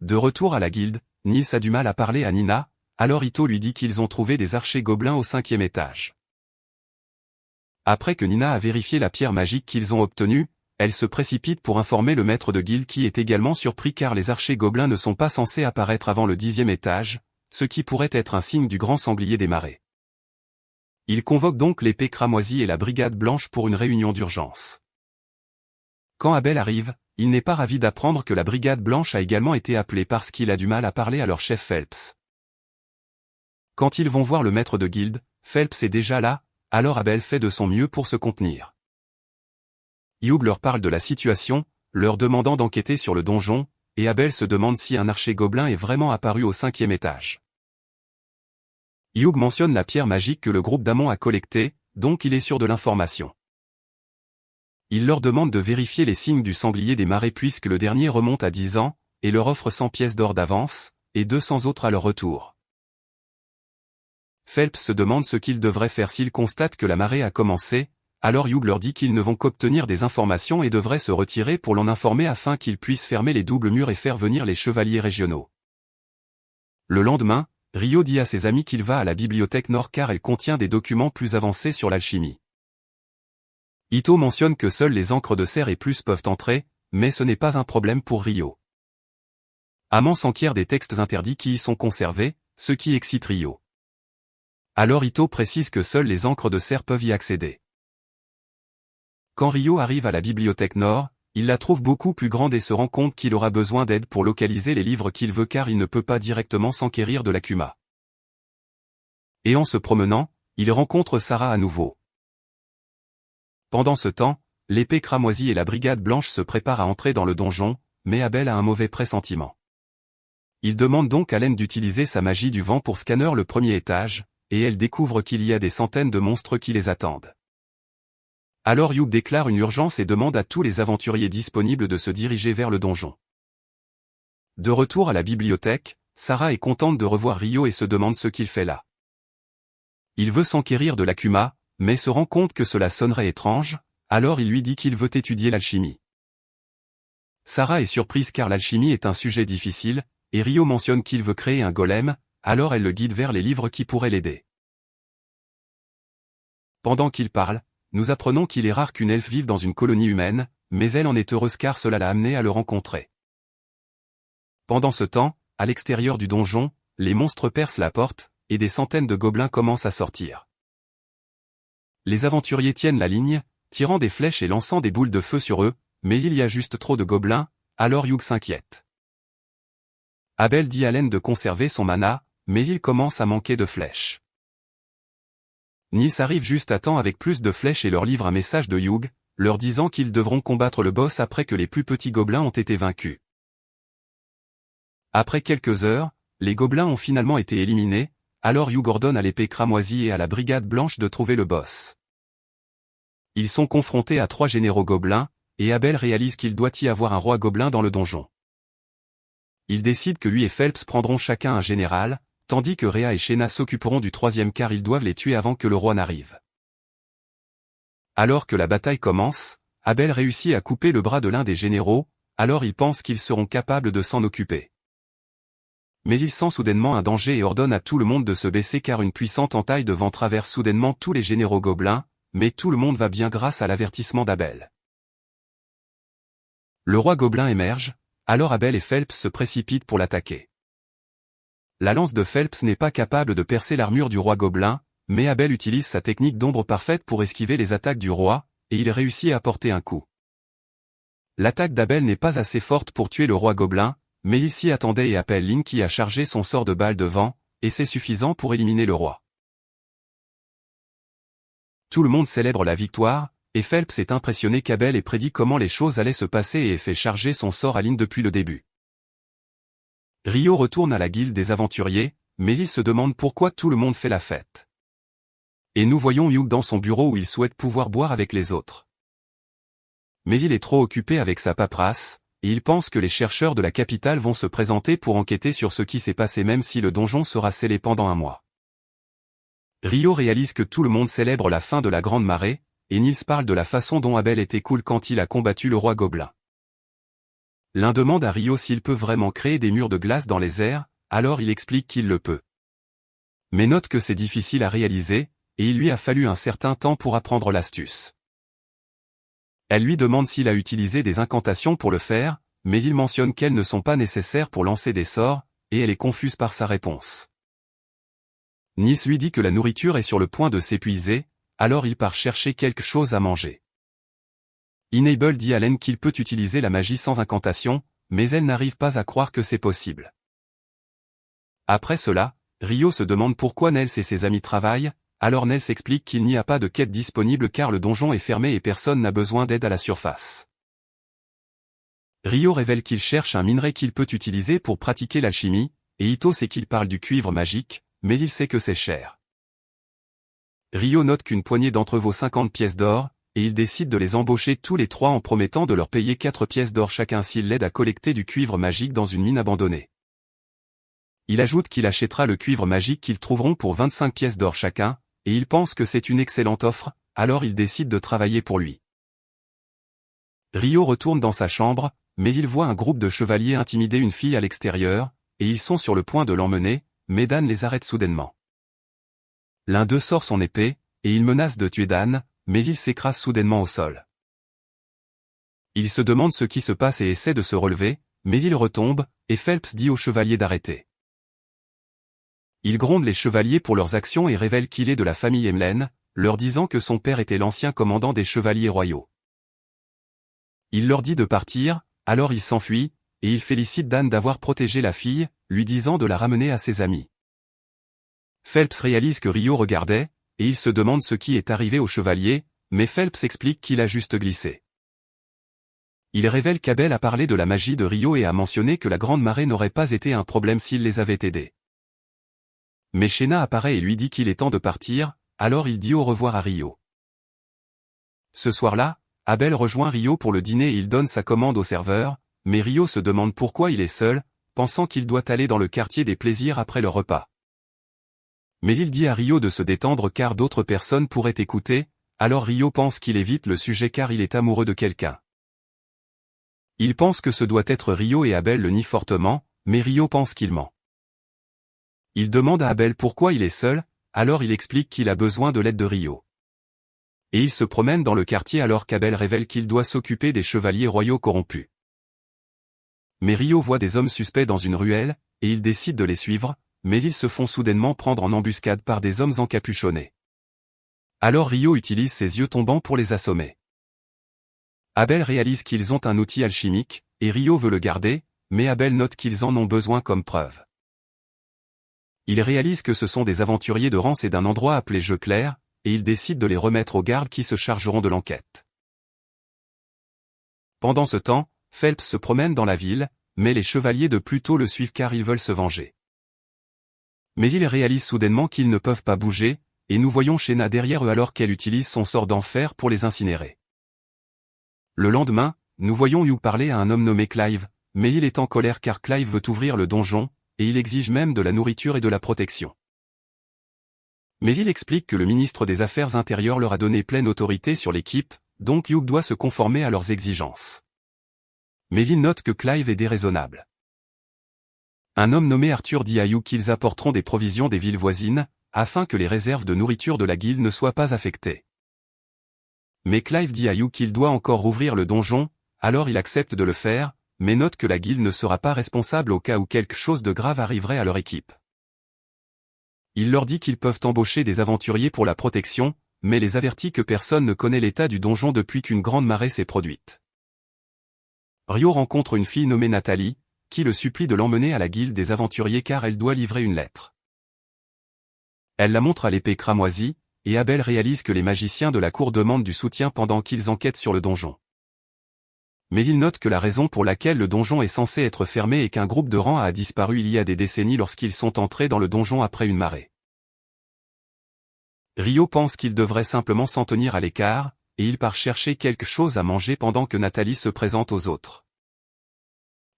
De retour à la guilde, Nils a du mal à parler à Nina, alors Ito lui dit qu'ils ont trouvé des archers gobelins au 5e étage. Après que Nina a vérifié la pierre magique qu'ils ont obtenue, elle se précipite pour informer le maître de guilde qui est également surpris car les archers gobelins ne sont pas censés apparaître avant le 10e étage, ce qui pourrait être un signe du grand sanglier des marais. Il convoque donc l'épée cramoisie et la brigade blanche pour une réunion d'urgence. Quand Abel arrive, il n'est pas ravi d'apprendre que la brigade blanche a également été appelée parce qu'il a du mal à parler à leur chef Phelps. Quand ils vont voir le maître de guilde, Phelps est déjà là, alors Abel fait de son mieux pour se contenir. Hugh leur parle de la situation, leur demandant d'enquêter sur le donjon, et Abel se demande si un archer gobelin est vraiment apparu au 5e étage. Hugh mentionne la pierre magique que le groupe d'Amon a collectée, donc il est sûr de l'information. Il leur demande de vérifier les signes du sanglier des marais puisque le dernier remonte à 10 ans, et leur offre 100 pièces d'or d'avance, et 200 autres à leur retour. Phelps se demande ce qu'ils devraient faire s'ils constatent que la marée a commencé, alors Hugh leur dit qu'ils ne vont qu'obtenir des informations et devraient se retirer pour l'en informer afin qu'ils puissent fermer les doubles murs et faire venir les chevaliers régionaux. Le lendemain, Rio dit à ses amis qu'il va à la bibliothèque Nord car elle contient des documents plus avancés sur l'alchimie. Ito mentionne que seules les encres de cerf et plus peuvent entrer, mais ce n'est pas un problème pour Rio. Amon s'enquiert des textes interdits qui y sont conservés, ce qui excite Rio. Alors Ito précise que seules les encres de cerf peuvent y accéder. Quand Rio arrive à la bibliothèque Nord, il la trouve beaucoup plus grande et se rend compte qu'il aura besoin d'aide pour localiser les livres qu'il veut car il ne peut pas directement s'enquérir de l'Akuma. Et en se promenant, il rencontre Sarah à nouveau. Pendant ce temps, l'épée cramoisie et la brigade blanche se préparent à entrer dans le donjon, mais Abel a un mauvais pressentiment. Il demande donc à Laine d'utiliser sa magie du vent pour scanner le premier étage, et elle découvre qu'il y a des centaines de monstres qui les attendent. Alors Hugh déclare une urgence et demande à tous les aventuriers disponibles de se diriger vers le donjon. De retour à la bibliothèque, Sarah est contente de revoir Rio et se demande ce qu'il fait là. Il veut s'enquérir de l'Akuma, mais se rend compte que cela sonnerait étrange, alors il lui dit qu'il veut étudier l'alchimie. Sarah est surprise car l'alchimie est un sujet difficile, et Rio mentionne qu'il veut créer un golem, alors elle le guide vers les livres qui pourraient l'aider. Pendant qu'il parle, nous apprenons qu'il est rare qu'une elfe vive dans une colonie humaine, mais elle en est heureuse car cela l'a amenée à le rencontrer. Pendant ce temps, à l'extérieur du donjon, les monstres percent la porte, et des centaines de gobelins commencent à sortir. Les aventuriers tiennent la ligne, tirant des flèches et lançant des boules de feu sur eux, mais il y a juste trop de gobelins, alors Hugh s'inquiète. Abel dit à Laine de conserver son mana, mais il commence à manquer de flèches. Nils arrive juste à temps avec plus de flèches et leur livre un message de Hugh, leur disant qu'ils devront combattre le boss après que les plus petits gobelins ont été vaincus. Après quelques heures, les gobelins ont finalement été éliminés, alors Hugh ordonne à l'épée cramoisie et à la brigade blanche de trouver le boss. Ils sont confrontés à 3 généraux gobelins, et Abel réalise qu'il doit y avoir un roi gobelin dans le donjon. Il décide que lui et Phelps prendront chacun un général, tandis que Rhea et Shena s'occuperont du 3e car ils doivent les tuer avant que le roi n'arrive. Alors que la bataille commence, Abel réussit à couper le bras de l'un des généraux, alors il pense qu'ils seront capables de s'en occuper. Mais il sent soudainement un danger et ordonne à tout le monde de se baisser car une puissante entaille de vent traverse soudainement tous les généraux gobelins, mais tout le monde va bien grâce à l'avertissement d'Abel. Le roi gobelin émerge, alors Abel et Phelps se précipitent pour l'attaquer. La lance de Phelps n'est pas capable de percer l'armure du roi gobelin, mais Abel utilise sa technique d'ombre parfaite pour esquiver les attaques du roi, et il réussit à porter un coup. L'attaque d'Abel n'est pas assez forte pour tuer le roi gobelin, mais il s'y attendait et appelle Link qui a chargé son sort de balle de vent, et c'est suffisant pour éliminer le roi. Tout le monde célèbre la victoire, et Phelps est impressionné qu'Abel ait prédit comment les choses allaient se passer et ait fait charger son sort à Link depuis le début. Rio retourne à la guilde des aventuriers, mais il se demande pourquoi tout le monde fait la fête. Et nous voyons Hugh dans son bureau où il souhaite pouvoir boire avec les autres. Mais il est trop occupé avec sa paperasse, et il pense que les chercheurs de la capitale vont se présenter pour enquêter sur ce qui s'est passé même si le donjon sera scellé pendant un mois. Rio réalise que tout le monde célèbre la fin de la Grande Marée, et Nils parle de la façon dont Abel était cool quand il a combattu le roi gobelin. L'un demande à Rio s'il peut vraiment créer des murs de glace dans les airs, alors il explique qu'il le peut. Mais note que c'est difficile à réaliser, et il lui a fallu un certain temps pour apprendre l'astuce. Elle lui demande s'il a utilisé des incantations pour le faire, mais il mentionne qu'elles ne sont pas nécessaires pour lancer des sorts, et elle est confuse par sa réponse. Nis lui dit que la nourriture est sur le point de s'épuiser, alors il part chercher quelque chose à manger. Enable dit à Len qu'il peut utiliser la magie sans incantation, mais elle n'arrive pas à croire que c'est possible. Après cela, Rio se demande pourquoi Nels et ses amis travaillent, alors Nels explique qu'il n'y a pas de quête disponible car le donjon est fermé et personne n'a besoin d'aide à la surface. Rio révèle qu'il cherche un minerai qu'il peut utiliser pour pratiquer l'alchimie, et Ito sait qu'il parle du cuivre magique, mais il sait que c'est cher. Rio note qu'une poignée d'entre eux vaut 50 pièces d'or, et il décide de les embaucher tous les trois en promettant de leur payer 4 pièces d'or chacun s'ils l'aident à collecter du cuivre magique dans une mine abandonnée. Il ajoute qu'il achètera le cuivre magique qu'ils trouveront pour 25 pièces d'or chacun, et il pense que c'est une excellente offre, alors il décide de travailler pour lui. Rio retourne dans sa chambre, mais il voit un groupe de chevaliers intimider une fille à l'extérieur, et ils sont sur le point de l'emmener, mais Dan les arrête soudainement. L'un d'eux sort son épée, et il menace de tuer Dan, mais il s'écrase soudainement au sol. Il se demande ce qui se passe et essaie de se relever, mais il retombe, et Phelps dit aux chevaliers d'arrêter. Il gronde les chevaliers pour leurs actions et révèle qu'il est de la famille Emlen, leur disant que son père était l'ancien commandant des chevaliers royaux. Il leur dit de partir, alors il s'enfuit, et il félicite Dan d'avoir protégé la fille, lui disant de la ramener à ses amis. Phelps réalise que Rio regardait, et il se demande ce qui est arrivé aux chevaliers, mais Phelps explique qu'il a juste glissé. Il révèle qu'Abel a parlé de la magie de Rio et a mentionné que la grande marée n'aurait pas été un problème s'il les avait aidés. Mais Shena apparaît et lui dit qu'il est temps de partir, alors il dit au revoir à Rio. Ce soir-là, Abel rejoint Rio pour le dîner et il donne sa commande au serveur, mais Rio se demande pourquoi il est seul, pensant qu'il doit aller dans le quartier des plaisirs après le repas. Mais il dit à Rio de se détendre car d'autres personnes pourraient écouter, alors Rio pense qu'il évite le sujet car il est amoureux de quelqu'un. Il pense que ce doit être Rio et Abel le nie fortement, mais Rio pense qu'il ment. Il demande à Abel pourquoi il est seul, alors il explique qu'il a besoin de l'aide de Rio. Et il se promène dans le quartier alors qu'Abel révèle qu'il doit s'occuper des chevaliers royaux corrompus. Mais Rio voit des hommes suspects dans une ruelle, et il décide de les suivre, mais ils se font soudainement prendre en embuscade par des hommes encapuchonnés. Alors Rio utilise ses yeux tombants pour les assommer. Abel réalise qu'ils ont un outil alchimique, et Rio veut le garder, mais Abel note qu'ils en ont besoin comme preuve. Il réalise que ce sont des aventuriers de Rance et d'un endroit appelé Jeu Clair, et il décide de les remettre aux gardes qui se chargeront de l'enquête. Pendant ce temps, Phelps se promène dans la ville, mais les chevaliers de Pluto le suivent car ils veulent se venger. Mais ils réalisent soudainement qu'ils ne peuvent pas bouger, et nous voyons Shena derrière eux alors qu'elle utilise son sort d'enfer pour les incinérer. Le lendemain, nous voyons Hugh parler à un homme nommé Clive, mais il est en colère car Clive veut ouvrir le donjon, et il exige même de la nourriture et de la protection. Mais il explique que le ministre des Affaires intérieures leur a donné pleine autorité sur l'équipe, donc Hugh doit se conformer à leurs exigences. Mais il note que Clive est déraisonnable. Un homme nommé Arthur dit à Hugh qu'ils apporteront des provisions des villes voisines, afin que les réserves de nourriture de la guilde ne soient pas affectées. Mais Clive dit à Hugh qu'il doit encore rouvrir le donjon, alors il accepte de le faire, mais note que la guilde ne sera pas responsable au cas où quelque chose de grave arriverait à leur équipe. Il leur dit qu'ils peuvent embaucher des aventuriers pour la protection, mais les avertit que personne ne connaît l'état du donjon depuis qu'une grande marée s'est produite. Rio rencontre une fille nommée Nathalie, qui le supplie de l'emmener à la guilde des aventuriers car elle doit livrer une lettre. Elle la montre à l'épée cramoisie, et Abel réalise que les magiciens de la cour demandent du soutien pendant qu'ils enquêtent sur le donjon. Mais il note que la raison pour laquelle le donjon est censé être fermé est qu'un groupe de rangs a disparu il y a des décennies lorsqu'ils sont entrés dans le donjon après une marée. Rio pense qu'il devrait simplement s'en tenir à l'écart, et il part chercher quelque chose à manger pendant que Nathalie se présente aux autres.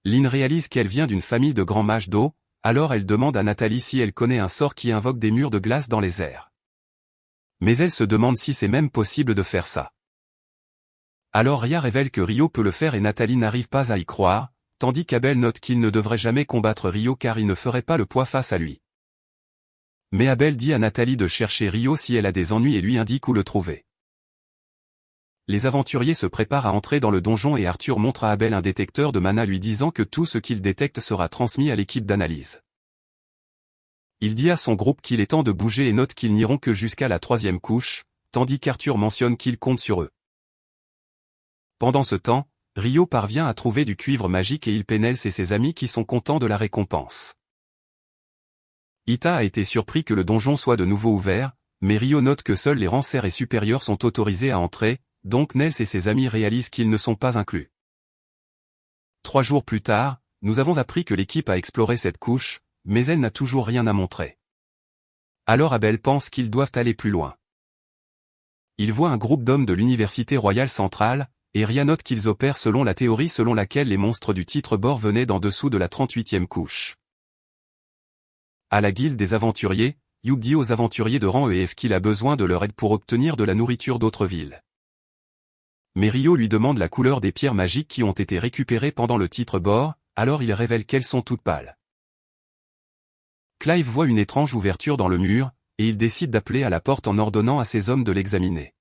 Lynn réalise qu'elle vient d'une famille de grands mages d'eau, alors elle demande à Nathalie si elle connaît un sort qui invoque des murs de glace dans les airs. Mais elle se demande si c'est même possible de faire ça. Alors Ria révèle que Rio peut le faire et Nathalie n'arrive pas à y croire, tandis qu'Abel note qu'il ne devrait jamais combattre Rio car il ne ferait pas le poids face à lui. Mais Abel dit à Nathalie de chercher Rio si elle a des ennuis et lui indique où le trouver. les aventuriers se préparent à entrer dans le donjon et Arthur montre à Abel un détecteur de mana lui disant que tout ce qu'il détecte sera transmis à l'équipe d'analyse. Il dit à son groupe qu'il est temps de bouger et note qu'ils n'iront que jusqu'à la 3e couche, tandis qu'Arthur mentionne qu'il compte sur eux. Pendant ce temps, Rio parvient à trouver du cuivre magique et il pénèle et ses amis qui sont contents de la récompense. Ita a été surpris que le donjon soit de nouveau ouvert, mais Rio note que seuls les rangs serfs et supérieurs sont autorisés à entrer, donc Nels et ses amis réalisent qu'ils ne sont pas inclus. 3 jours plus tard, nous avons appris que l'équipe a exploré cette couche, mais elle n'a toujours rien à montrer. Alors Abel pense qu'ils doivent aller plus loin. Il voit un groupe d'hommes de l'Université Royale Centrale, et Ria note qu'ils opèrent selon la théorie selon laquelle les monstres du titre bord venaient d'en dessous de la 38e couche. À la guilde des aventuriers, Hugh dit aux aventuriers de rang E et F qu'il a besoin de leur aide pour obtenir de la nourriture d'autres villes. Mais Rio lui demande la couleur des pierres magiques qui ont été récupérées pendant le titre bord, alors il révèle qu'elles sont toutes pâles. Clive voit une étrange ouverture dans le mur, et il décide d'appeler à la porte en ordonnant à ses hommes de l'examiner.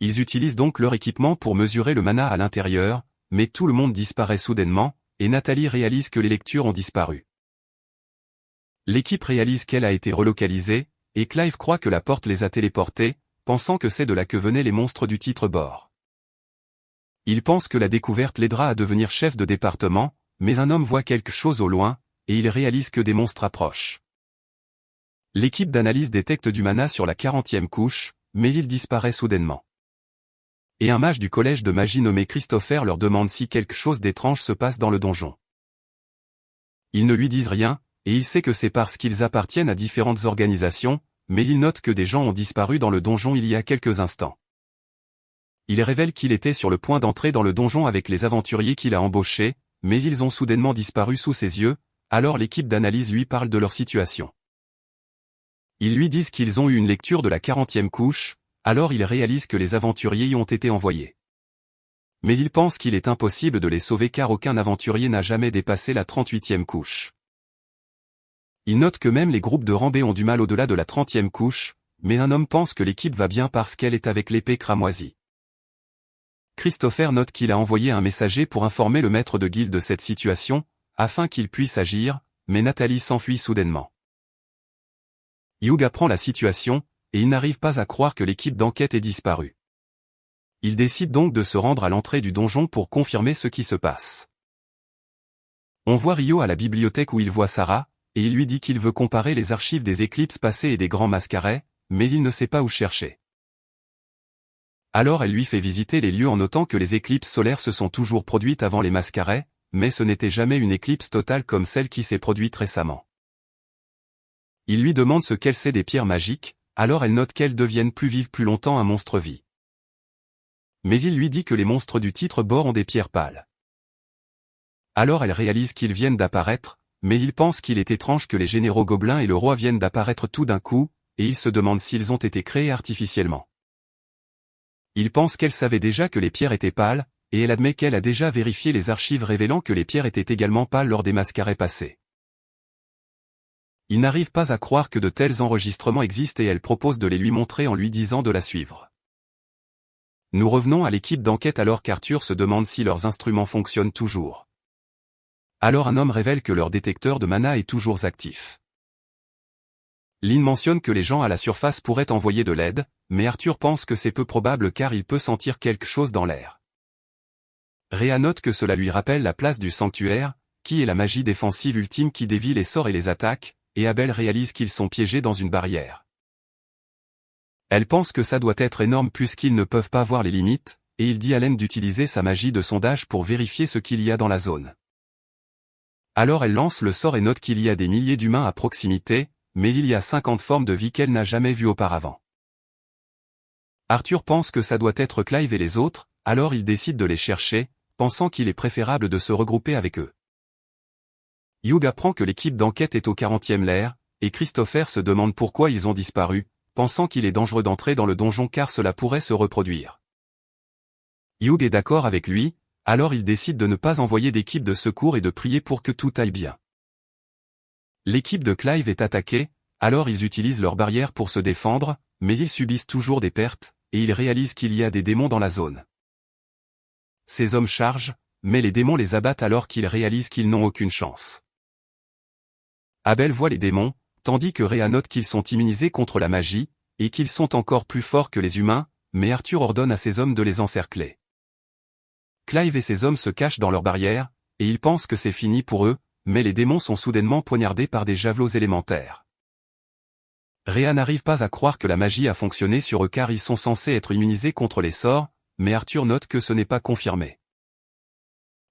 Ils utilisent donc leur équipement pour mesurer le mana à l'intérieur, mais tout le monde disparaît soudainement, et Nathalie réalise que les lectures ont disparu. L'équipe réalise qu'elle a été relocalisée, et Clive croit que la porte les a téléportés, pensant que c'est de là que venaient les monstres du titre bord. Il pense que la découverte l'aidera à devenir chef de département, mais un homme voit quelque chose au loin, et il réalise que des monstres approchent. L'équipe d'analyse détecte du mana sur la 40e couche, mais il disparaît soudainement. Et un mage du collège de magie nommé Christopher leur demande si quelque chose d'étrange se passe dans le donjon. Ils ne lui disent rien, et il sait que c'est parce qu'ils appartiennent à différentes organisations, mais il note que des gens ont disparu dans le donjon il y a quelques instants. Il révèle qu'il était sur le point d'entrer dans le donjon avec les aventuriers qu'il a embauchés, mais ils ont soudainement disparu sous ses yeux, alors l'équipe d'analyse lui parle de leur situation. Ils lui disent qu'ils ont eu une lecture de la 40e couche, alors il réalise que les aventuriers y ont été envoyés. Mais il pense qu'il est impossible de les sauver car aucun aventurier n'a jamais dépassé la 38e couche. Il note que même les groupes de rang B ont du mal au-delà de la 30e couche, mais un homme pense que l'équipe va bien parce qu'elle est avec l'épée cramoisie. Christopher note qu'il a envoyé un messager pour informer le maître de guilde de cette situation, afin qu'il puisse agir, mais Nathalie s'enfuit soudainement. Hugh apprend la situation, et il n'arrive pas à croire que l'équipe d'enquête ait disparu. Il décide donc de se rendre à l'entrée du donjon pour confirmer ce qui se passe. On voit Rio à la bibliothèque où il voit Sarah, et il lui dit qu'il veut comparer les archives des éclipses passées et des grands mascarets, mais il ne sait pas où chercher. Alors elle lui fait visiter les lieux en notant que les éclipses solaires se sont toujours produites avant les mascarets, mais ce n'était jamais une éclipse totale comme celle qui s'est produite récemment. Il lui demande ce qu'elle sait des pierres magiques, alors elle note qu'elles deviennent plus vives plus longtemps un monstre vit. Mais il lui dit que les monstres du titre bord ont des pierres pâles. Alors elle réalise qu'ils viennent d'apparaître, mais il pense qu'il est étrange que les généraux gobelins et le roi viennent d'apparaître tout d'un coup, et il se demande s'ils ont été créés artificiellement. Il pense qu'elle savait déjà que les pierres étaient pâles, et elle admet qu'elle a déjà vérifié les archives révélant que les pierres étaient également pâles lors des mascarets passés. Il n'arrive pas à croire que de tels enregistrements existent et elle propose de les lui montrer en lui disant de la suivre. Nous revenons à l'équipe d'enquête alors qu'Arthur se demande si leurs instruments fonctionnent toujours. Alors un homme révèle que leur détecteur de mana est toujours actif. Lynn mentionne que les gens à la surface pourraient envoyer de l'aide, mais Arthur pense que c'est peu probable car il peut sentir quelque chose dans l'air. Rhea note que cela lui rappelle la place du sanctuaire, qui est la magie défensive ultime qui dévie les sorts et les attaques, et Abel réalise qu'ils sont piégés dans une barrière. Elle pense que ça doit être énorme puisqu'ils ne peuvent pas voir les limites, et il dit à Len d'utiliser sa magie de sondage pour vérifier ce qu'il y a dans la zone. Alors elle lance le sort et note qu'il y a des milliers d'humains à proximité, mais il y a 50 formes de vie qu'elle n'a jamais vues auparavant. Arthur pense que ça doit être Clive et les autres, alors il décide de les chercher, pensant qu'il est préférable de se regrouper avec eux. Hugh apprend que l'équipe d'enquête est au 40e lair, et Christopher se demande pourquoi ils ont disparu, pensant qu'il est dangereux d'entrer dans le donjon car cela pourrait se reproduire. Hugh est d'accord avec lui, alors il décide de ne pas envoyer d'équipe de secours et de prier pour que tout aille bien. L'équipe de Clive est attaquée, alors ils utilisent leur barrière pour se défendre, mais ils subissent toujours des pertes, et il réalise qu'il y a des démons dans la zone. Ses hommes chargent, mais les démons les abattent alors qu'ils réalisent qu'ils n'ont aucune chance. Abel voit les démons, tandis que Rhea note qu'ils sont immunisés contre la magie, et qu'ils sont encore plus forts que les humains, mais Arthur ordonne à ses hommes de les encercler. Clive et ses hommes se cachent dans leurs barrières, et ils pensent que c'est fini pour eux, mais les démons sont soudainement poignardés par des javelots élémentaires. Rhea n'arrive pas à croire que la magie a fonctionné sur eux car ils sont censés être immunisés contre les sorts, mais Arthur note que ce n'est pas confirmé.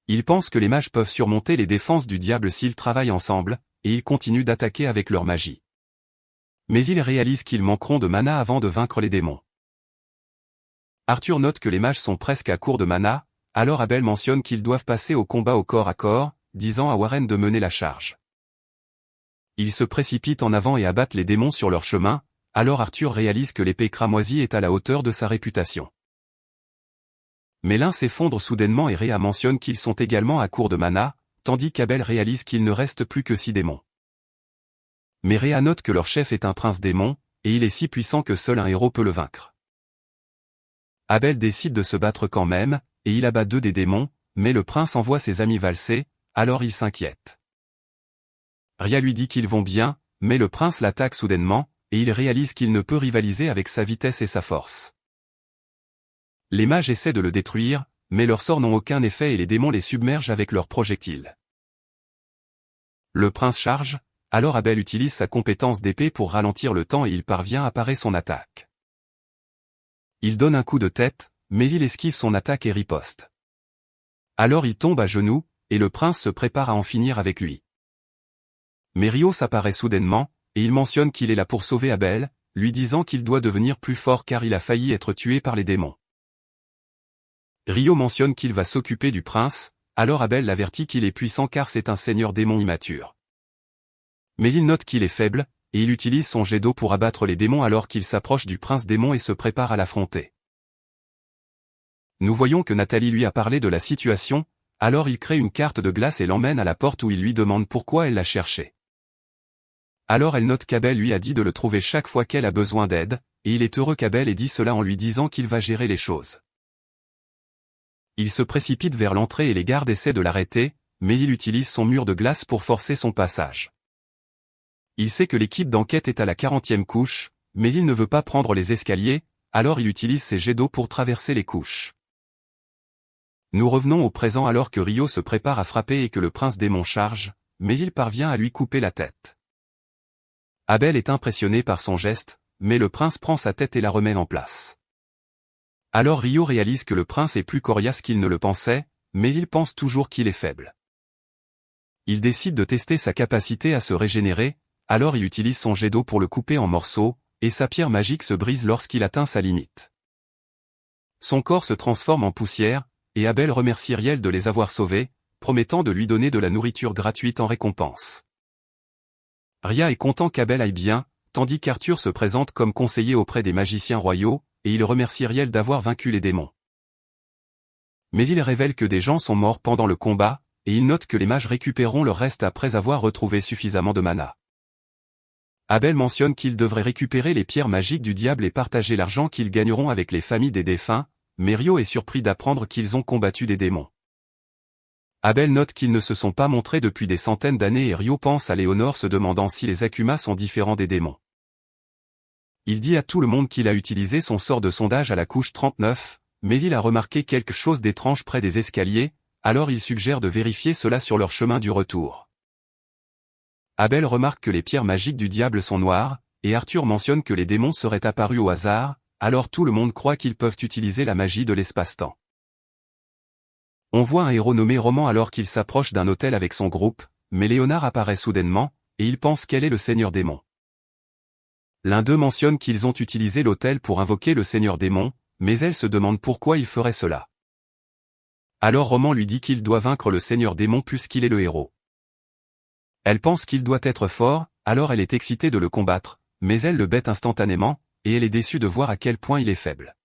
Il pense que les mages peuvent surmonter les défenses du diable s'ils travaillent ensemble, et ils continuent d'attaquer avec leur magie. Mais il réalise qu'ils manqueront de mana avant de vaincre les démons. Arthur note que les mages sont presque à court de mana, alors Abel mentionne qu'ils doivent passer au combat au corps à corps, disant à Warren de mener la charge. Ils se précipitent en avant et abattent les démons sur leur chemin, alors Arthur réalise que l'épée cramoisie est à la hauteur de sa réputation. Mais l'un s'effondre soudainement et Rhea mentionne qu'ils sont également à court de mana, tandis qu'Abel réalise qu'il ne reste plus que 6 démons. Mais Rhea note que leur chef est un prince démon, et il est si puissant que seul un héros peut le vaincre. Abel décide de se battre quand même, et il abat 2 des démons, mais le prince envoie ses amis valser, alors il s'inquiète. Rhea lui dit qu'ils vont bien, mais le prince l'attaque soudainement, et il réalise qu'il ne peut rivaliser avec sa vitesse et sa force. Les mages essaient de le détruire, mais leurs sorts n'ont aucun effet et les démons les submergent avec leurs projectiles. Le prince charge, alors Abel utilise sa compétence d'épée pour ralentir le temps et il parvient à parer son attaque. Il donne un coup de tête, mais il esquive son attaque et riposte. Alors il tombe à genoux, et le prince se prépare à en finir avec lui. Mais Rios apparaît soudainement, et il mentionne qu'il est là pour sauver Abel, lui disant qu'il doit devenir plus fort car il a failli être tué par les démons. Rio mentionne qu'il va s'occuper du prince, alors Abel l'avertit qu'il est puissant car c'est un seigneur démon immature. Mais il note qu'il est faible, et il utilise son jet d'eau pour abattre les démons alors qu'il s'approche du prince démon et se prépare à l'affronter. Nous voyons que Nathalie lui a parlé de la situation, alors il crée une carte de glace et l'emmène à la porte où il lui demande pourquoi elle l'a cherché. Alors elle note qu'Abel lui a dit de le trouver chaque fois qu'elle a besoin d'aide, et il est heureux qu'Abel ait dit cela en lui disant qu'il va gérer les choses. Il se précipite vers l'entrée et les gardes essaient de l'arrêter, mais il utilise son mur de glace pour forcer son passage. Il sait que l'équipe d'enquête est à la 40e couche, mais il ne veut pas prendre les escaliers, alors il utilise ses jets d'eau pour traverser les couches. Nous revenons au présent alors que Rio se prépare à frapper et que le prince démon charge, mais il parvient à lui couper la tête. Abel est impressionné par son geste, mais le prince prend sa tête et la remet en place. Alors Rio réalise que le prince est plus coriace qu'il ne le pensait, mais il pense toujours qu'il est faible. Il décide de tester sa capacité à se régénérer, alors il utilise son jet d'eau pour le couper en morceaux, et sa pierre magique se brise lorsqu'il atteint sa limite. Son corps se transforme en poussière, et Abel remercie Riel de les avoir sauvés, promettant de lui donner de la nourriture gratuite en récompense. Rhea est content qu'Abel aille bien, tandis qu'Arthur se présente comme conseiller auprès des magiciens royaux, et il remercie Riel d'avoir vaincu les démons. Mais il révèle que des gens sont morts pendant le combat, et il note que les mages récupéreront leur reste après avoir retrouvé suffisamment de mana. Abel mentionne qu'ils devraient récupérer les pierres magiques du diable et partager l'argent qu'ils gagneront avec les familles des défunts, mais Rio est surpris d'apprendre qu'ils ont combattu des démons. Abel note qu'ils ne se sont pas montrés depuis des centaines d'années et Rio pense à Léonore se demandant si les Akumas sont différents des démons. Il dit à tout le monde qu'il a utilisé son sort de sondage à la couche 39, mais il a remarqué quelque chose d'étrange près des escaliers, alors il suggère de vérifier cela sur leur chemin du retour. Abel remarque que les pierres magiques du diable sont noires, et Arthur mentionne que les démons seraient apparus au hasard, alors tout le monde croit qu'ils peuvent utiliser la magie de l'espace-temps. On voit un héros nommé Roman alors qu'il s'approche d'un hôtel avec son groupe, mais Léonard apparaît soudainement, et il pense qu'elle est le seigneur démon. L'un d'eux mentionne qu'ils ont utilisé l'hôtel pour invoquer le seigneur démon, mais elle se demande pourquoi il ferait cela. Alors Roman lui dit qu'il doit vaincre le seigneur démon puisqu'il est le héros. Elle pense qu'il doit être fort, alors elle est excitée de le combattre, mais elle le bête instantanément, et elle est déçue de voir à quel point il est faible.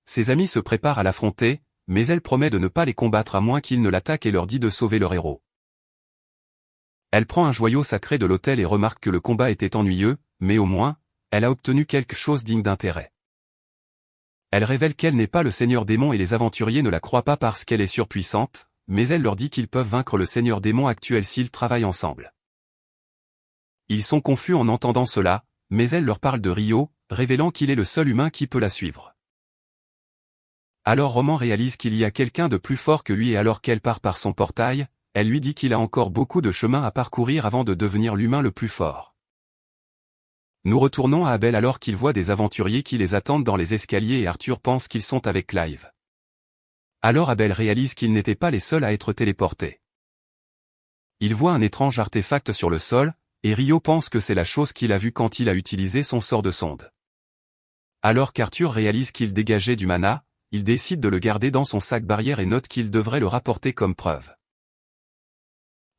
Ses amis se préparent à l'affronter, mais elle promet de ne pas les combattre à moins qu'ils ne l'attaquent et leur dit de sauver leur héros. Elle prend un joyau sacré de l'autel et remarque que le combat était ennuyeux, mais au moins, elle a obtenu quelque chose digne d'intérêt. Elle révèle qu'elle n'est pas le seigneur démon et les aventuriers ne la croient pas parce qu'elle est surpuissante, mais elle leur dit qu'ils peuvent vaincre le seigneur démon actuel s'ils travaillent ensemble. Ils sont confus en entendant cela, mais elle leur parle de Ryo, révélant qu'il est le seul humain qui peut la suivre. Alors Roman réalise qu'il y a quelqu'un de plus fort que lui et alors qu'elle part par son portail, elle lui dit qu'il a encore beaucoup de chemin à parcourir avant de devenir l'humain le plus fort. Nous retournons à Abel alors qu'il voit des aventuriers qui les attendent dans les escaliers et Arthur pense qu'ils sont avec Clive. Alors Abel réalise qu'ils n'étaient pas les seuls à être téléportés. Il voit un étrange artefact sur le sol, et Ryo pense que c'est la chose qu'il a vue quand il a utilisé son sort de sonde. Alors qu'Arthur réalise qu'il dégageait du mana, il décide de le garder dans son sac barrière et note qu'il devrait le rapporter comme preuve.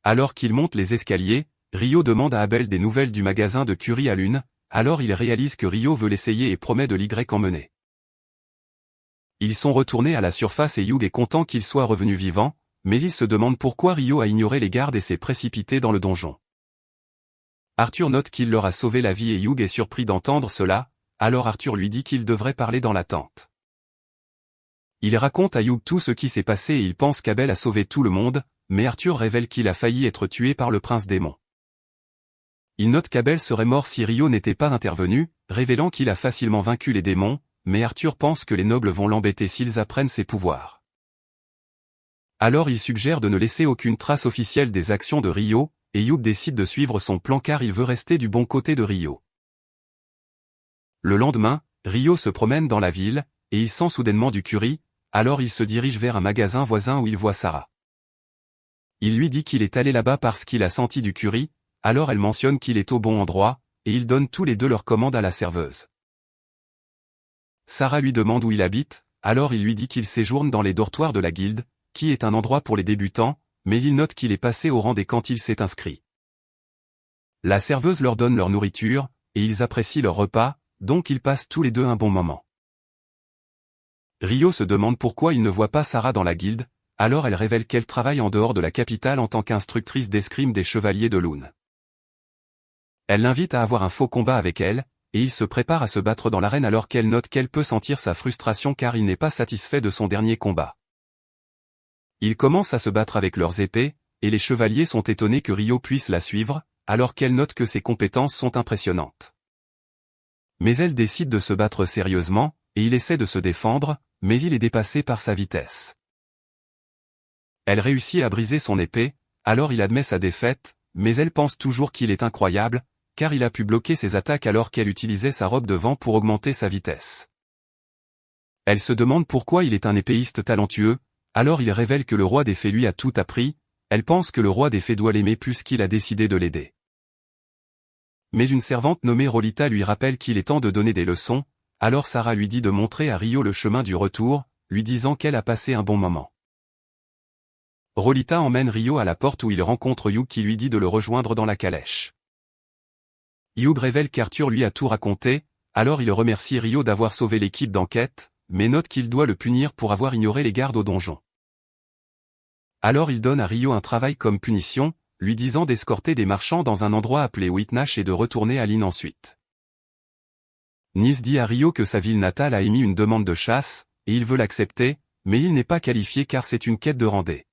Alors qu'il monte les escaliers, Ryo demande à Abel des nouvelles du magasin de Curie à Lune, alors il réalise que Ryo veut l'essayer et promet de l'Y emmener. Ils sont retournés à la surface et Hugh est content qu'il soit revenu vivant, mais il se demande pourquoi Ryo a ignoré les gardes et s'est précipité dans le donjon. Arthur note qu'il leur a sauvé la vie et Hugh est surpris d'entendre cela, alors Arthur lui dit qu'il devrait parler dans la tente. Il raconte à Hugh tout ce qui s'est passé et il pense qu'Abel a sauvé tout le monde, mais Arthur révèle qu'il a failli être tué par le prince démon. Il note qu'Abel serait mort si Ryo n'était pas intervenu, révélant qu'il a facilement vaincu les démons, mais Arthur pense que les nobles vont l'embêter s'ils apprennent ses pouvoirs. Alors il suggère de ne laisser aucune trace officielle des actions de Ryo, et Hugh décide de suivre son plan car il veut rester du bon côté de Ryo. Le lendemain, Ryo se promène dans la ville, et il sent soudainement du curry, alors il se dirige vers un magasin voisin où il voit Sarah. Il lui dit qu'il est allé là-bas parce qu'il a senti du curry, alors elle mentionne qu'il est au bon endroit, et ils donnent tous les deux leur commande à la serveuse. Sarah lui demande où il habite, alors il lui dit qu'il séjourne dans les dortoirs de la guilde, qui est un endroit pour les débutants, mais il note qu'il est passé au rang des quand il s'est inscrit. La serveuse leur donne leur nourriture, et ils apprécient leur repas, donc ils passent tous les deux un bon moment. Ryo se demande pourquoi il ne voit pas Sarah dans la guilde, alors elle révèle qu'elle travaille en dehors de la capitale en tant qu'instructrice d'escrime des chevaliers de Lune. Elle l'invite à avoir un faux combat avec elle, et il se prépare à se battre dans l'arène alors qu'elle note qu'elle peut sentir sa frustration car il n'est pas satisfait de son dernier combat. Ils commencent à se battre avec leurs épées, et les chevaliers sont étonnés que Ryo puisse la suivre, alors qu'elle note que ses compétences sont impressionnantes. Mais elle décide de se battre sérieusement, et il essaie de se défendre, mais il est dépassé par sa vitesse. Elle réussit à briser son épée, alors il admet sa défaite, mais elle pense toujours qu'il est incroyable, car il a pu bloquer ses attaques alors qu'elle utilisait sa robe de vent pour augmenter sa vitesse. Elle se demande pourquoi il est un épéiste talentueux, alors il révèle que le roi des fées lui a tout appris, elle pense que le roi des fées doit l'aimer plus qu'il a décidé de l'aider. Mais une servante nommée Rolita lui rappelle qu'il est temps de donner des leçons, alors Sarah lui dit de montrer à Ryo le chemin du retour, lui disant qu'elle a passé un bon moment. Rolita emmène Ryo à la porte où il rencontre Hugh qui lui dit de le rejoindre dans la calèche. Hugh révèle qu'Arthur lui a tout raconté, alors il remercie Ryo d'avoir sauvé l'équipe d'enquête, mais note qu'il doit le punir pour avoir ignoré les gardes au donjon. Alors il donne à Ryo un travail comme punition, lui disant d'escorter des marchands dans un endroit appelé Whitnash et de retourner à Lynn ensuite. Nis dit à Ryo que sa ville natale a émis une demande de chasse, et il veut l'accepter, mais il n'est pas qualifié car c'est une quête de randée.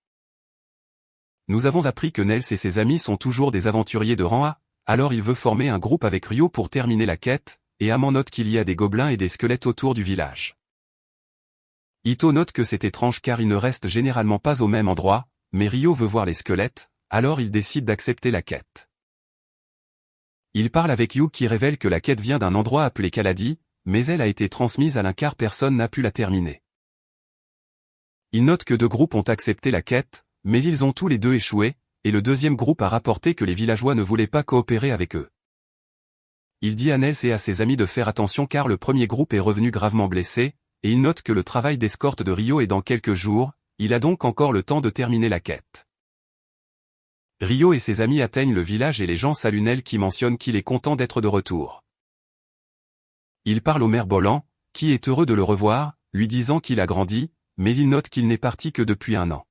Nous avons appris que Nels et ses amis sont toujours des aventuriers de rang A, alors il veut former un groupe avec Ryo pour terminer la quête, et Amon note qu'il y a des gobelins et des squelettes autour du village. Ito note que c'est étrange car ils ne restent généralement pas au même endroit, mais Ryo veut voir les squelettes, alors il décide d'accepter la quête. Il parle avec Hugh qui révèle que la quête vient d'un endroit appelé Kaladi, mais elle a été transmise à l'un car personne n'a pu la terminer. Il note que deux groupes ont accepté la quête, mais ils ont tous les deux échoué, et le deuxième groupe a rapporté que les villageois ne voulaient pas coopérer avec eux. Il dit à Nels et à ses amis de faire attention car le premier groupe est revenu gravement blessé, et il note que le travail d'escorte de Ryo est dans quelques jours, il a donc encore le temps de terminer la quête. Ryo et ses amis atteignent le village et les gens saluent Nel qui mentionne qu'il est content d'être de retour. Il parle au maire Bolan, qui est heureux de le revoir, lui disant qu'il a grandi, mais il note qu'il n'est parti que depuis 1 an.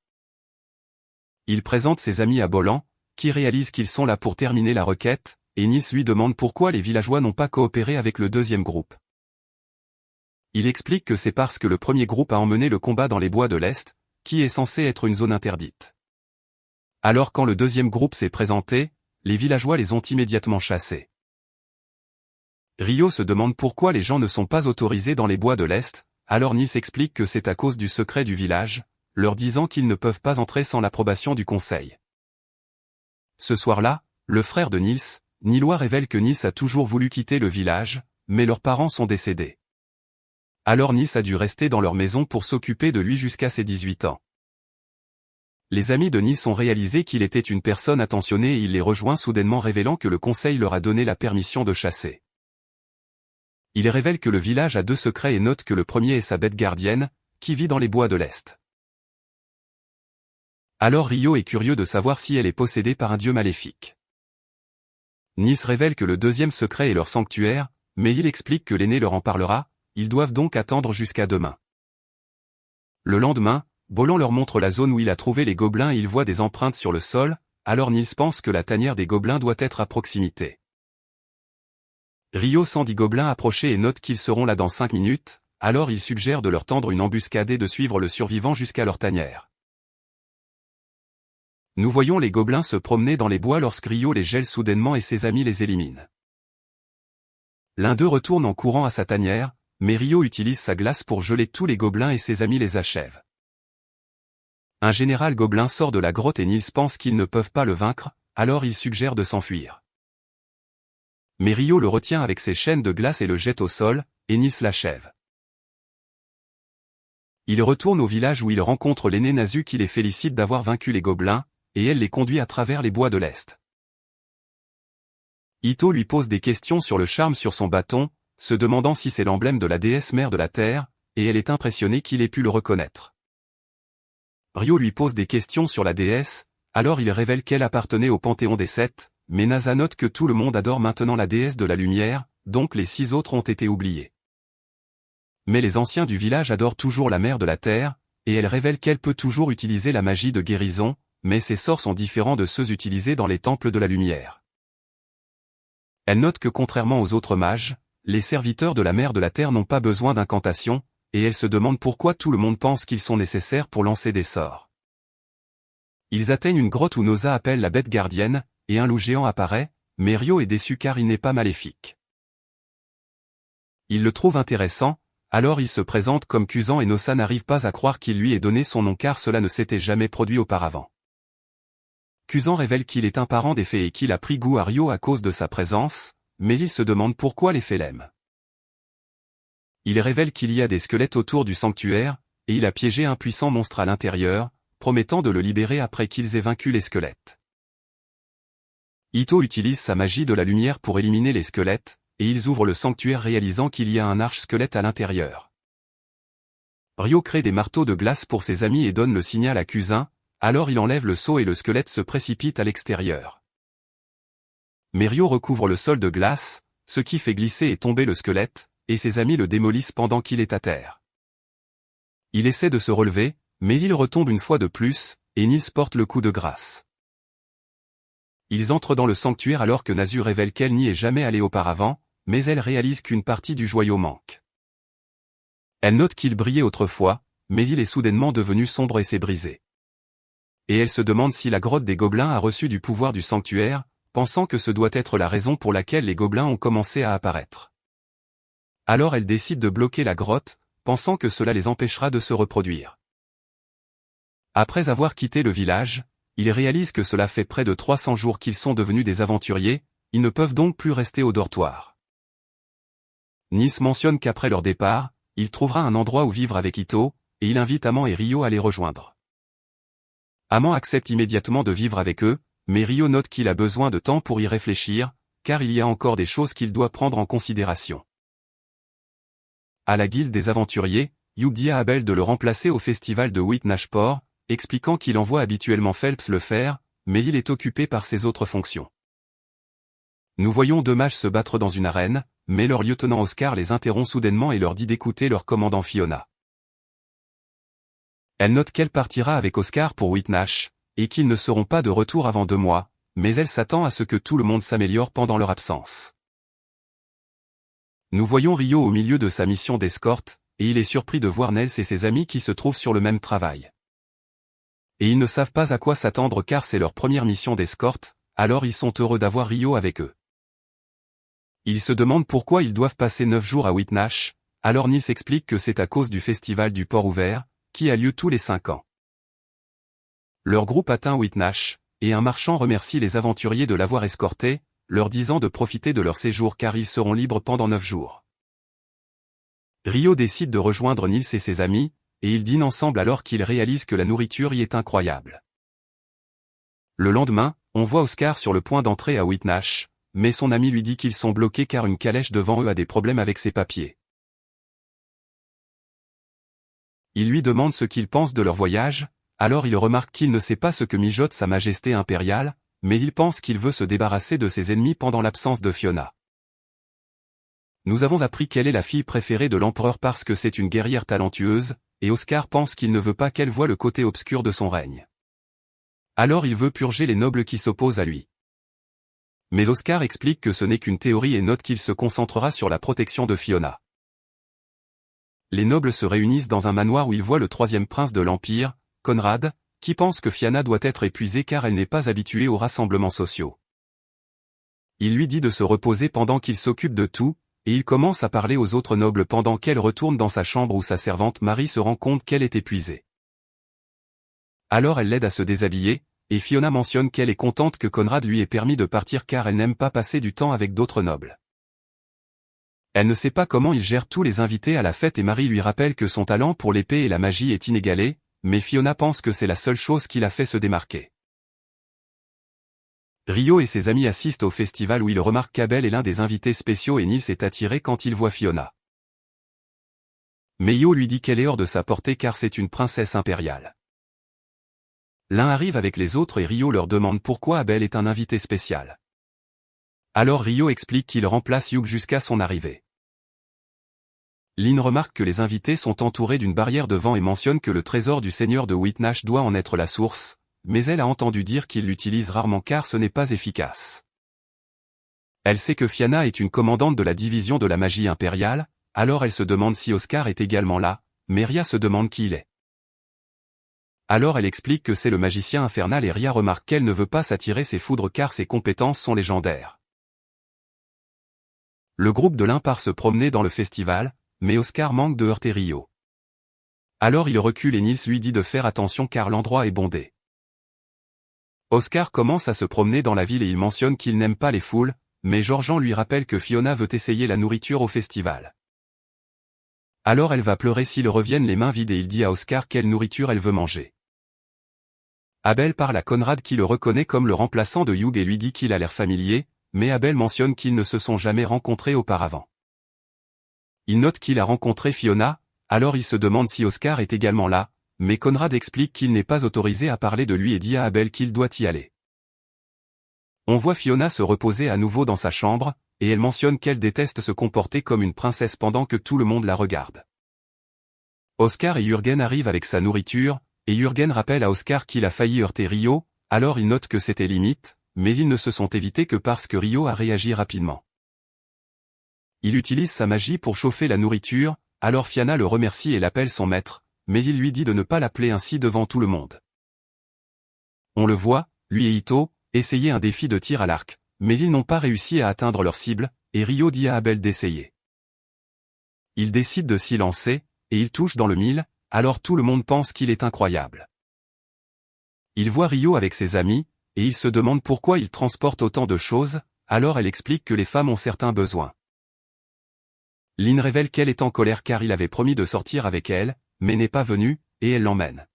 Il présente ses amis à Bolan, qui réalise qu'ils sont là pour terminer la requête, et Nis lui demande pourquoi les villageois n'ont pas coopéré avec le deuxième groupe. Il explique que c'est parce que le premier groupe a emmené le combat dans les bois de l'Est, qui est censé être une zone interdite. Alors quand le deuxième groupe s'est présenté, les villageois les ont immédiatement chassés. Ryo se demande pourquoi les gens ne sont pas autorisés dans les bois de l'Est, alors Nils explique que c'est à cause du secret du village, leur disant qu'ils ne peuvent pas entrer sans l'approbation du conseil. Ce soir-là, le frère de Nils, Nilois révèle que Nils a toujours voulu quitter le village, mais leurs parents sont décédés. Alors Nils a dû rester dans leur maison pour s'occuper de lui jusqu'à ses 18 ans. Les amis de Nils ont réalisé qu'il était une personne attentionnée et il les rejoint soudainement révélant que le conseil leur a donné la permission de chasser. Il révèle que le village a 2 secrets et note que le premier est sa bête gardienne, qui vit dans les bois de l'Est. Alors Ryo est curieux de savoir si elle est possédée par un dieu maléfique. Nils révèle que le deuxième secret est leur sanctuaire, mais il explique que l'aîné leur en parlera, ils doivent donc attendre jusqu'à demain. Le lendemain, Bolan leur montre la zone où il a trouvé les gobelins et il voit des empreintes sur le sol, alors Nils pense que la tanière des gobelins doit être à proximité. Ryo sent 10 gobelins approcher et note qu'ils seront là dans 5 minutes, alors il suggère de leur tendre une embuscade et de suivre le survivant jusqu'à leur tanière. Nous voyons les gobelins se promener dans les bois lorsque Ryo les gèle soudainement et ses amis les éliminent. L'un d'eux retourne en courant à sa tanière, mais Ryo utilise sa glace pour geler tous les gobelins et ses amis les achèvent. Un général gobelin sort de la grotte et Nils pense qu'ils ne peuvent pas le vaincre, alors il suggère de s'enfuir. Mais Ryo le retient avec ses chaînes de glace et le jette au sol, et Nils l'achève. Il retourne au village où il rencontre l'aîné Nasu qui les félicite d'avoir vaincu les gobelins, et elle les conduit à travers les bois de l'Est. Ito lui pose des questions sur le charme sur son bâton, se demandant si c'est l'emblème de la déesse mère de la terre, et elle est impressionnée qu'il ait pu le reconnaître. Ryo lui pose des questions sur la déesse, alors il révèle qu'elle appartenait au panthéon des 7, mais Nasa note que tout le monde adore maintenant la déesse de la lumière, donc les 6 autres ont été oubliés. Mais les anciens du village adorent toujours la mère de la terre, et elle révèle qu'elle peut toujours utiliser la magie de guérison, mais ses sorts sont différents de ceux utilisés dans les temples de la lumière. Elle note que contrairement aux autres mages, les serviteurs de la mère de la terre n'ont pas besoin d'incantations, et elle se demande pourquoi tout le monde pense qu'ils sont nécessaires pour lancer des sorts. Ils atteignent une grotte où Noza appelle la bête gardienne, et un loup géant apparaît, mais Ryo est déçu car il n'est pas maléfique. Il le trouve intéressant, alors il se présente comme Kuzan et Noza n'arrive pas à croire qu'il lui ait donné son nom car cela ne s'était jamais produit auparavant. Kuzan révèle qu'il est un parent des fées et qu'il a pris goût à Ryo à cause de sa présence, mais il se demande pourquoi les fées l'aiment. Il révèle qu'il y a des squelettes autour du sanctuaire, et il a piégé un puissant monstre à l'intérieur, promettant de le libérer après qu'ils aient vaincu les squelettes. Ito utilise sa magie de la lumière pour éliminer les squelettes, et ils ouvrent le sanctuaire réalisant qu'il y a un arche-squelette à l'intérieur. Ryo crée des marteaux de glace pour ses amis et donne le signal à Kuzan, alors il enlève le seau et le squelette se précipite à l'extérieur. Mais Ryo recouvre le sol de glace, ce qui fait glisser et tomber le squelette, et ses amis le démolissent pendant qu'il est à terre. Il essaie de se relever, mais il retombe une fois de plus, et Nils porte le coup de grâce. Ils entrent dans le sanctuaire alors que Nasu révèle qu'elle n'y est jamais allée auparavant, mais elle réalise qu'une partie du joyau manque. Elle note qu'il brillait autrefois, mais il est soudainement devenu sombre et s'est brisé. Et elle se demande si la grotte des gobelins a reçu du pouvoir du sanctuaire, pensant que ce doit être la raison pour laquelle les gobelins ont commencé à apparaître. Alors elle décide de bloquer la grotte, pensant que cela les empêchera de se reproduire. Après avoir quitté le village, ils réalisent que cela fait près de 300 jours qu'ils sont devenus des aventuriers, ils ne peuvent donc plus rester au dortoir. Nils mentionne qu'après leur départ, il trouvera un endroit où vivre avec Ito, et il invite Aman et Ryo à les rejoindre. Aman accepte immédiatement de vivre avec eux, mais Ryo note qu'il a besoin de temps pour y réfléchir, car il y a encore des choses qu'il doit prendre en considération. À la guilde des aventuriers, Yub dit à Abel de le remplacer au festival de Whitnashport, expliquant qu'il envoie habituellement Phelps le faire, mais il est occupé par ses autres fonctions. Nous voyons 2 mages se battre dans une arène, mais leur lieutenant Oscar les interrompt soudainement et leur dit d'écouter leur commandant Fiona. Elle note qu'elle partira avec Oscar pour Whitnash, et qu'ils ne seront pas de retour avant 2 mois, mais elle s'attend à ce que tout le monde s'améliore pendant leur absence. Nous voyons Ryo au milieu de sa mission d'escorte, et il est surpris de voir Nels et ses amis qui se trouvent sur le même travail. Et ils ne savent pas à quoi s'attendre car c'est leur première mission d'escorte, alors ils sont heureux d'avoir Rio avec eux. Ils se demandent pourquoi ils doivent passer 9 jours à Whitnash, alors Nils explique que c'est à cause du festival du port ouvert, qui a lieu tous les 5 ans. Leur groupe atteint Whitnash, et un marchand remercie les aventuriers de l'avoir escorté, leur disant de profiter de leur séjour car ils seront libres pendant 9 jours. Rio décide de rejoindre Nils et ses amis, et ils dînent ensemble alors qu'ils réalisent que la nourriture y est incroyable. Le lendemain, on voit Oscar sur le point d'entrer à Whitnash, mais son ami lui dit qu'ils sont bloqués car une calèche devant eux a des problèmes avec ses papiers. Il lui demande ce qu'il pense de leur voyage, alors il remarque qu'il ne sait pas ce que mijote Sa Majesté impériale, mais il pense qu'il veut se débarrasser de ses ennemis pendant l'absence de Fiona. Nous avons appris qu'elle est la fille préférée de l'empereur parce que c'est une guerrière talentueuse, et Oscar pense qu'il ne veut pas qu'elle voie le côté obscur de son règne. Alors il veut purger les nobles qui s'opposent à lui. Mais Oscar explique que ce n'est qu'une théorie et note qu'il se concentrera sur la protection de Fiona. Les nobles se réunissent dans un manoir où ils voient le troisième prince de l'Empire, Conrad, qui pense que Fiona doit être épuisée car elle n'est pas habituée aux rassemblements sociaux. Il lui dit de se reposer pendant qu'il s'occupe de tout, et il commence à parler aux autres nobles pendant qu'elle retourne dans sa chambre où sa servante Marie se rend compte qu'elle est épuisée. Alors elle l'aide à se déshabiller, et Fiona mentionne qu'elle est contente que Conrad lui ait permis de partir car elle n'aime pas passer du temps avec d'autres nobles. Elle ne sait pas comment il gère tous les invités à la fête et Marie lui rappelle que son talent pour l'épée et la magie est inégalé, mais Fiona pense que c'est la seule chose qui l'a fait se démarquer. Rio et ses amis assistent au festival où ils remarquent qu'Abel est l'un des invités spéciaux et Nils est attiré quand il voit Fiona. Mais Io lui dit qu'elle est hors de sa portée car c'est une princesse impériale. L'un arrive avec les autres et Rio leur demande pourquoi Abel est un invité spécial. Alors Rio explique qu'il remplace Hugh jusqu'à son arrivée. Lynn remarque que les invités sont entourés d'une barrière de vent et mentionne que le trésor du seigneur de Whitnash doit en être la source, mais elle a entendu dire qu'il l'utilise rarement car ce n'est pas efficace. Elle sait que Fiona est une commandante de la division de la magie impériale, alors elle se demande si Oscar est également là, mais Ria se demande qui il est. Alors elle explique que c'est le magicien infernal et Ria remarque qu'elle ne veut pas s'attirer ses foudres car ses compétences sont légendaires. Le groupe de l'un part se promener dans le festival, mais Oscar manque de heurter Rio. Alors il recule et Nils lui dit de faire attention car l'endroit est bondé. Oscar commence à se promener dans la ville et il mentionne qu'il n'aime pas les foules, mais Georgian lui rappelle que Fiona veut essayer la nourriture au festival. Alors elle va pleurer s'ils reviennent les mains vides et il dit à Oscar quelle nourriture elle veut manger. Abel parle à Conrad qui le reconnaît comme le remplaçant de Hugh et lui dit qu'il a l'air familier, mais Abel mentionne qu'ils ne se sont jamais rencontrés auparavant. Il note qu'il a rencontré Fiona, alors il se demande si Oscar est également là, mais Conrad explique qu'il n'est pas autorisé à parler de lui et dit à Abel qu'il doit y aller. On voit Fiona se reposer à nouveau dans sa chambre, et elle mentionne qu'elle déteste se comporter comme une princesse pendant que tout le monde la regarde. Oscar et Jürgen arrivent avec sa nourriture, et Jürgen rappelle à Oscar qu'il a failli heurter Rio, alors il note que c'était limite, mais ils ne se sont évités que parce que Rio a réagi rapidement. Il utilise sa magie pour chauffer la nourriture, alors Fiona le remercie et l'appelle son maître, mais il lui dit de ne pas l'appeler ainsi devant tout le monde. On le voit, lui et Ito, essayer un défi de tir à l'arc, mais ils n'ont pas réussi à atteindre leur cible, et Rio dit à Abel d'essayer. Il décide de s'y lancer, et il touche dans le mille, alors tout le monde pense qu'il est incroyable. Il voit Rio avec ses amis, et il se demande pourquoi il transporte autant de choses, alors elle explique que les femmes ont certains besoins. Lynn révèle qu'elle est en colère car il avait promis de sortir avec elle, mais n'est pas venu, et elle l'emmène.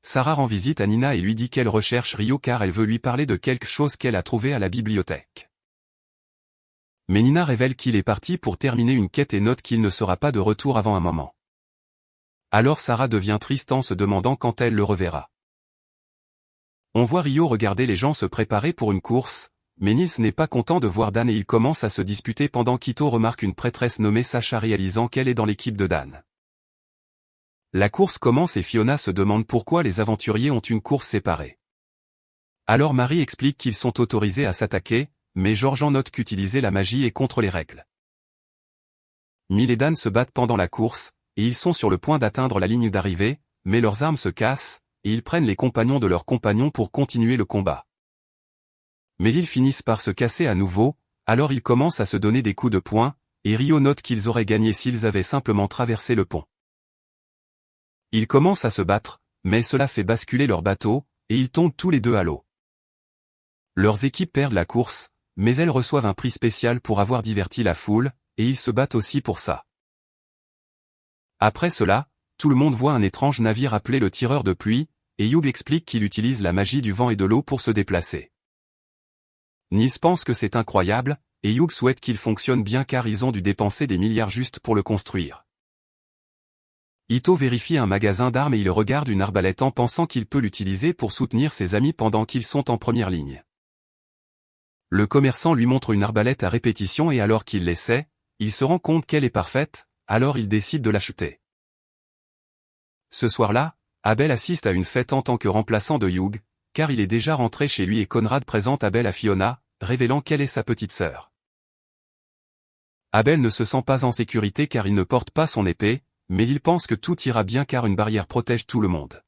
Sarah rend visite à Nina et lui dit qu'elle recherche Rio car elle veut lui parler de quelque chose qu'elle a trouvé à la bibliothèque. Mais Nina révèle qu'il est parti pour terminer une quête et note qu'il ne sera pas de retour avant un moment. Alors Sarah devient triste en se demandant quand elle le reverra. On voit Rio regarder les gens se préparer pour une course, mais Nils n'est pas content de voir Dan et il commence à se disputer pendant qu'Ito remarque une prêtresse nommée Sacha réalisant qu'elle est dans l'équipe de Dan. La course commence et Fiona se demande pourquoi les aventuriers ont une course séparée. Alors Marie explique qu'ils sont autorisés à s'attaquer, mais Georgian note qu'utiliser la magie est contre les règles. Mil et Dan se battent pendant la course, et ils sont sur le point d'atteindre la ligne d'arrivée, mais leurs armes se cassent, et ils prennent les compagnons de leurs compagnons pour continuer le combat. Mais ils finissent par se casser à nouveau, alors ils commencent à se donner des coups de poing, et Rio note qu'ils auraient gagné s'ils avaient simplement traversé le pont. Ils commencent à se battre, mais cela fait basculer leur bateau, et ils tombent tous les deux à l'eau. Leurs équipes perdent la course, mais elles reçoivent un prix spécial pour avoir diverti la foule, et ils se battent aussi pour ça. Après cela, tout le monde voit un étrange navire appelé le tireur de pluie, et Hugh explique qu'il utilise la magie du vent et de l'eau pour se déplacer. Nils pense que c'est incroyable, et Hugh souhaite qu'il fonctionne bien car ils ont dû dépenser des milliards juste pour le construire. Ito vérifie un magasin d'armes et il regarde une arbalète en pensant qu'il peut l'utiliser pour soutenir ses amis pendant qu'ils sont en première ligne. Le commerçant lui montre une arbalète à répétition et alors qu'il l'essaie, il se rend compte qu'elle est parfaite, alors il décide de l'acheter. Ce soir-là, Abel assiste à une fête en tant que remplaçant de Hugh, car il est déjà rentré chez lui et Conrad présente Abel à Fiona, révélant qu'elle est sa petite sœur. Abel ne se sent pas en sécurité car il ne porte pas son épée, mais il pense que tout ira bien car une barrière protège tout le monde.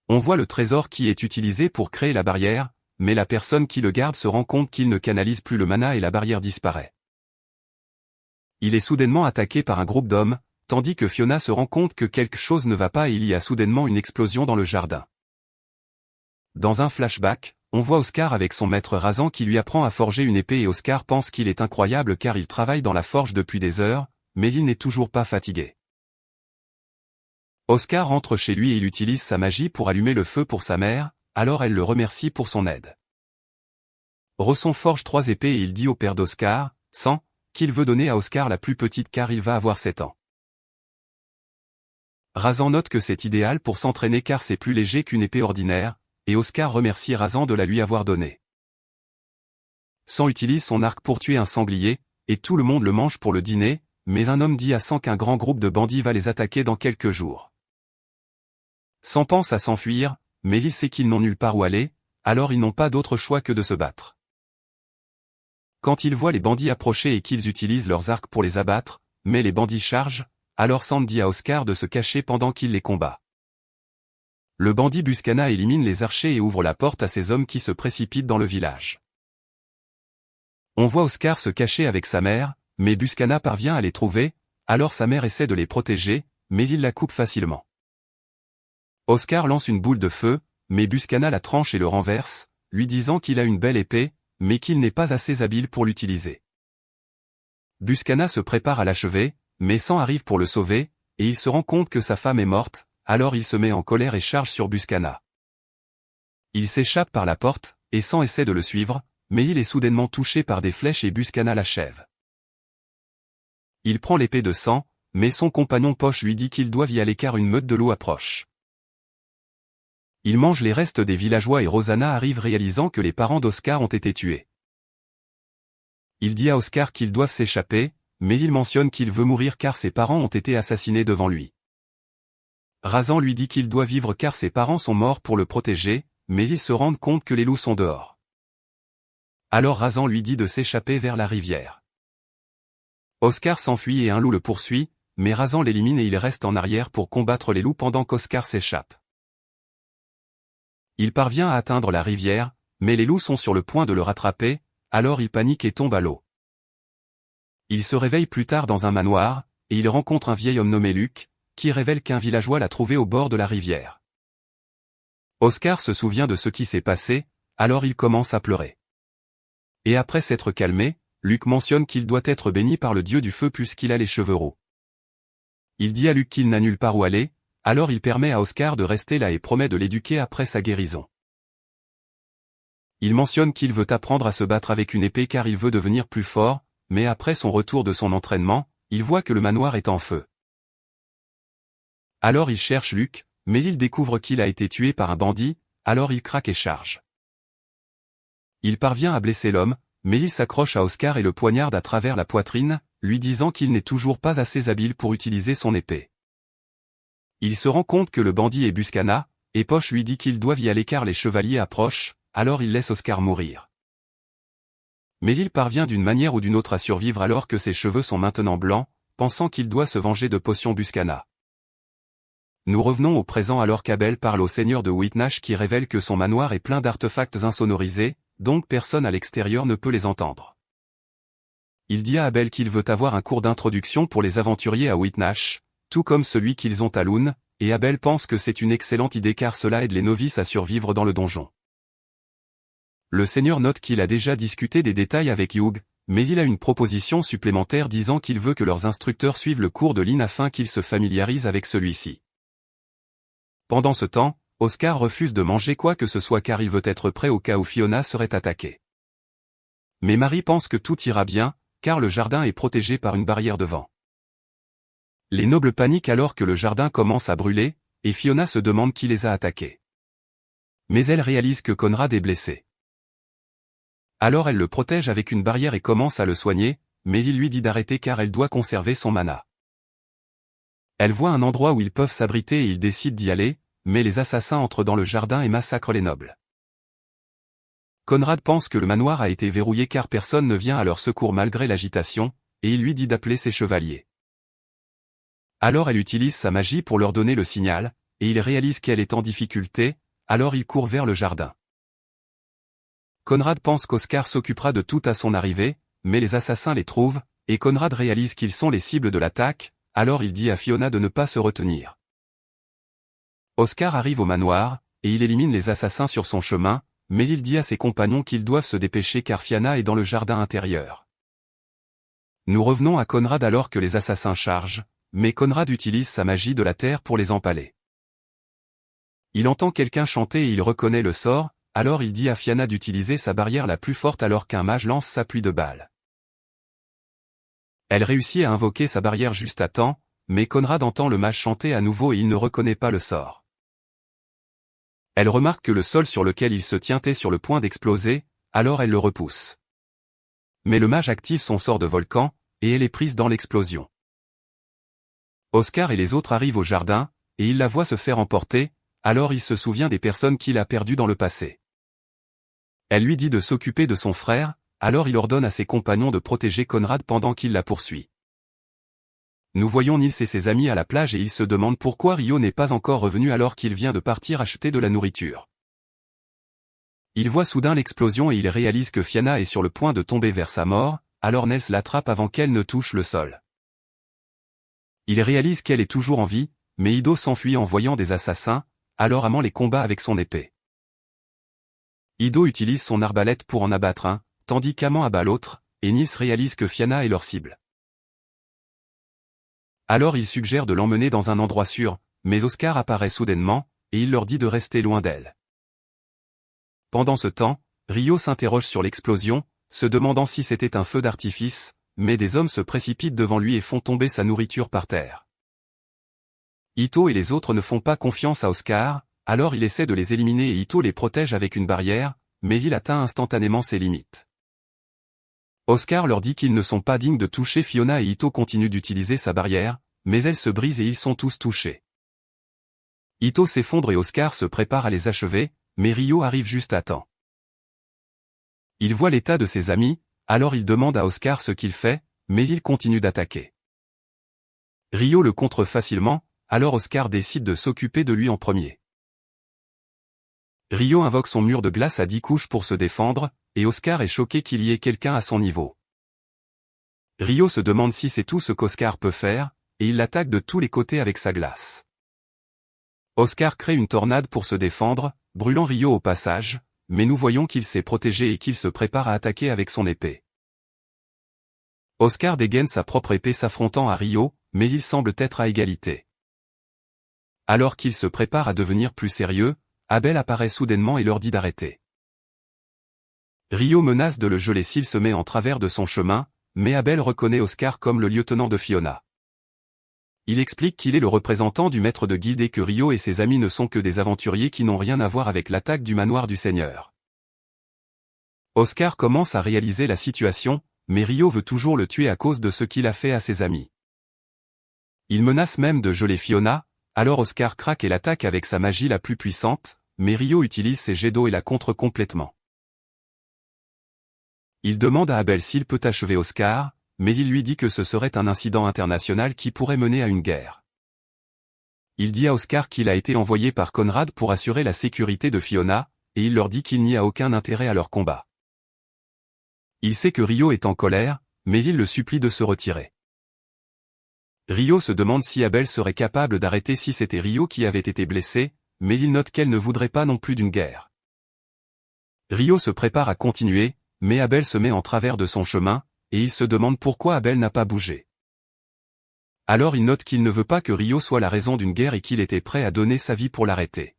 On voit le trésor qui est utilisé pour créer la barrière, mais la personne qui le garde se rend compte qu'il ne canalise plus le mana et la barrière disparaît. Il est soudainement attaqué par un groupe d'hommes, tandis que Fiona se rend compte que quelque chose ne va pas et il y a soudainement une explosion dans le jardin. Dans un flashback, on voit Oscar avec son maître rasant qui lui apprend à forger une épée et Oscar pense qu'il est incroyable car il travaille dans la forge depuis des heures, mais il n'est toujours pas fatigué. Oscar rentre chez lui et il utilise sa magie pour allumer le feu pour sa mère, alors elle le remercie pour son aide. Rosson forge 3 épées et il dit au père d'Oscar, Sam, qu'il veut donner à Oscar la plus petite car il va avoir 7 ans. Razan note que c'est idéal pour s'entraîner car c'est plus léger qu'une épée ordinaire, et Oscar remercie Razan de la lui avoir donnée. Sam utilise son arc pour tuer un sanglier, et tout le monde le mange pour le dîner, mais un homme dit à Sam qu'un grand groupe de bandits va les attaquer dans quelques jours. Sam pense à s'enfuir, mais il sait qu'ils n'ont nulle part où aller, alors ils n'ont pas d'autre choix que de se battre. Quand ils voient les bandits approcher et qu'ils utilisent leurs arcs pour les abattre, mais les bandits chargent, alors Sam dit à Oscar de se cacher pendant qu'il les combat. Le bandit Buscana élimine les archers et ouvre la porte à ces hommes qui se précipitent dans le village. On voit Oscar se cacher avec sa mère, mais Buscana parvient à les trouver, alors sa mère essaie de les protéger, mais il la coupe facilement. Oscar lance une boule de feu, mais Buscana la tranche et le renverse, lui disant qu'il a une belle épée, mais qu'il n'est pas assez habile pour l'utiliser. Buscana se prépare à l'achever, mais Sam arrive pour le sauver, et il se rend compte que sa femme est morte, alors il se met en colère et charge sur Buscana. Il s'échappe par la porte, et Sam essaie de le suivre, mais il est soudainement touché par des flèches et Buscana l'achève. Il prend l'épée de Sam, mais son compagnon Poche lui dit qu'ils doivent y aller car une meute de loups approche. Il mange les restes des villageois et Rosanna arrive réalisant que les parents d'Oscar ont été tués. Il dit à Oscar qu'ils doivent s'échapper, mais il mentionne qu'il veut mourir car ses parents ont été assassinés devant lui. Razan lui dit qu'il doit vivre car ses parents sont morts pour le protéger, mais ils se rendent compte que les loups sont dehors. Alors Razan lui dit de s'échapper vers la rivière. Oscar s'enfuit et un loup le poursuit, mais Razan l'élimine et il reste en arrière pour combattre les loups pendant qu'Oscar s'échappe. Il parvient à atteindre la rivière, mais les loups sont sur le point de le rattraper, alors il panique et tombe à l'eau. Il se réveille plus tard dans un manoir, et il rencontre un vieil homme nommé Luc, qui révèle qu'un villageois l'a trouvé au bord de la rivière. Oscar se souvient de ce qui s'est passé, alors il commence à pleurer. Et après s'être calmé, Luc mentionne qu'il doit être béni par le dieu du feu puisqu'il a les cheveux roux. Il dit à Luc qu'il n'a nulle part où aller, alors il permet à Oscar de rester là et promet de l'éduquer après sa guérison. Il mentionne qu'il veut apprendre à se battre avec une épée car il veut devenir plus fort, mais après son retour de son entraînement, il voit que le manoir est en feu. Alors il cherche Luc, mais il découvre qu'il a été tué par un bandit, alors il craque et charge. Il parvient à blesser l'homme, mais il s'accroche à Oscar et le poignarde à travers la poitrine, lui disant qu'il n'est toujours pas assez habile pour utiliser son épée. Il se rend compte que le bandit est Buscana, et Poche lui dit qu'ils doivent y aller car les chevaliers approchent, alors il laisse Oscar mourir. Mais il parvient d'une manière ou d'une autre à survivre alors que ses cheveux sont maintenant blancs, pensant qu'il doit se venger de Potion Buscana. Nous revenons au présent alors qu'Abel parle au seigneur de Whitnash qui révèle que son manoir est plein d'artefacts insonorisés, donc personne à l'extérieur ne peut les entendre. Il dit à Abel qu'il veut avoir un cours d'introduction pour les aventuriers à Whitnash, tout comme celui qu'ils ont à Loon, et Abel pense que c'est une excellente idée car cela aide les novices à survivre dans le donjon. Le seigneur note qu'il a déjà discuté des détails avec Hugh, mais il a une proposition supplémentaire disant qu'il veut que leurs instructeurs suivent le cours de Lynn afin qu'ils se familiarisent avec celui-ci. Pendant ce temps, Oscar refuse de manger quoi que ce soit car il veut être prêt au cas où Fiona serait attaquée. Mais Marie pense que tout ira bien, car le jardin est protégé par une barrière de vent. Les nobles paniquent alors que le jardin commence à brûler, et Fiona se demande qui les a attaqués. Mais elle réalise que Conrad est blessé. Alors elle le protège avec une barrière et commence à le soigner, mais il lui dit d'arrêter car elle doit conserver son mana. Elle voit un endroit où ils peuvent s'abriter et ils décident d'y aller, mais les assassins entrent dans le jardin et massacrent les nobles. Conrad pense que le manoir a été verrouillé car personne ne vient à leur secours malgré l'agitation, et il lui dit d'appeler ses chevaliers. Alors elle utilise sa magie pour leur donner le signal, et il réalise qu'elle est en difficulté, alors il court vers le jardin. Conrad pense qu'Oscar s'occupera de tout à son arrivée, mais les assassins les trouvent, et Conrad réalise qu'ils sont les cibles de l'attaque, alors il dit à Fiona de ne pas se retenir. Oscar arrive au manoir, et il élimine les assassins sur son chemin, mais il dit à ses compagnons qu'ils doivent se dépêcher car Fiona est dans le jardin intérieur. Nous revenons à Conrad alors que les assassins chargent, mais Conrad utilise sa magie de la terre pour les empaler. Il entend quelqu'un chanter et il reconnaît le sort, alors il dit à Fiona d'utiliser sa barrière la plus forte alors qu'un mage lance sa pluie de balles. Elle réussit à invoquer sa barrière juste à temps, mais Conrad entend le mage chanter à nouveau et il ne reconnaît pas le sort. Elle remarque que le sol sur lequel il se tient est sur le point d'exploser, alors elle le repousse. Mais le mage active son sort de volcan, et elle est prise dans l'explosion. Oscar et les autres arrivent au jardin, et il la voit se faire emporter, alors il se souvient des personnes qu'il a perdues dans le passé. Elle lui dit de s'occuper de son frère, alors il ordonne à ses compagnons de protéger Conrad pendant qu'il la poursuit. Nous voyons Nils et ses amis à la plage et ils se demandent pourquoi Rio n'est pas encore revenu alors qu'il vient de partir acheter de la nourriture. Il voit soudain l'explosion et il réalise que Fiona est sur le point de tomber vers sa mort, alors Nels l'attrape avant qu'elle ne touche le sol. Il réalise qu'elle est toujours en vie, mais Ido s'enfuit en voyant des assassins, alors Amand les combat avec son épée. Ido utilise son arbalète pour en abattre un, tandis qu'Amand abat l'autre, et Nils réalise que Fiona est leur cible. Alors il suggère de l'emmener dans un endroit sûr, mais Oscar apparaît soudainement, et il leur dit de rester loin d'elle. Pendant ce temps, Rio s'interroge sur l'explosion, se demandant si c'était un feu d'artifice, mais des hommes se précipitent devant lui et font tomber sa nourriture par terre. Ito et les autres ne font pas confiance à Oscar, alors il essaie de les éliminer et Ito les protège avec une barrière, mais il atteint instantanément ses limites. Oscar leur dit qu'ils ne sont pas dignes de toucher Fiona et Ito continue d'utiliser sa barrière, mais elle se brise et ils sont tous touchés. Ito s'effondre et Oscar se prépare à les achever, mais Rio arrive juste à temps. Il voit l'état de ses amis, alors il demande à Oscar ce qu'il fait, mais il continue d'attaquer. Rio le contre facilement, alors Oscar décide de s'occuper de lui en premier. Rio invoque son mur de glace à 10 couches pour se défendre, et Oscar est choqué qu'il y ait quelqu'un à son niveau. Rio se demande si c'est tout ce qu'Oscar peut faire, et il l'attaque de tous les côtés avec sa glace. Oscar crée une tornade pour se défendre, brûlant Rio au passage, mais nous voyons qu'il s'est protégé et qu'il se prépare à attaquer avec son épée. Oscar dégaine sa propre épée s'affrontant à Rio, mais il semble être à égalité. Alors qu'il se prépare à devenir plus sérieux, Abel apparaît soudainement et leur dit d'arrêter. Rio menace de le geler s'il se met en travers de son chemin, mais Abel reconnaît Oscar comme le lieutenant de Fiona. Il explique qu'il est le représentant du maître de guilde et que Rio et ses amis ne sont que des aventuriers qui n'ont rien à voir avec l'attaque du manoir du Seigneur. Oscar commence à réaliser la situation, mais Rio veut toujours le tuer à cause de ce qu'il a fait à ses amis. Il menace même de geler Fiona, alors Oscar craque et l'attaque avec sa magie la plus puissante, mais Rio utilise ses jets d'eau et la contre complètement. Il demande à Abel s'il peut achever Oscar, mais il lui dit que ce serait un incident international qui pourrait mener à une guerre. Il dit à Oscar qu'il a été envoyé par Conrad pour assurer la sécurité de Fiona, et il leur dit qu'il n'y a aucun intérêt à leur combat. Il sait que Rio est en colère, mais il le supplie de se retirer. Rio se demande si Abel serait capable d'arrêter si c'était Rio qui avait été blessé, mais il note qu'elle ne voudrait pas non plus d'une guerre. Rio se prépare à continuer, mais Abel se met en travers de son chemin, et il se demande pourquoi Abel n'a pas bougé. Alors il note qu'il ne veut pas que Rio soit la raison d'une guerre et qu'il était prêt à donner sa vie pour l'arrêter.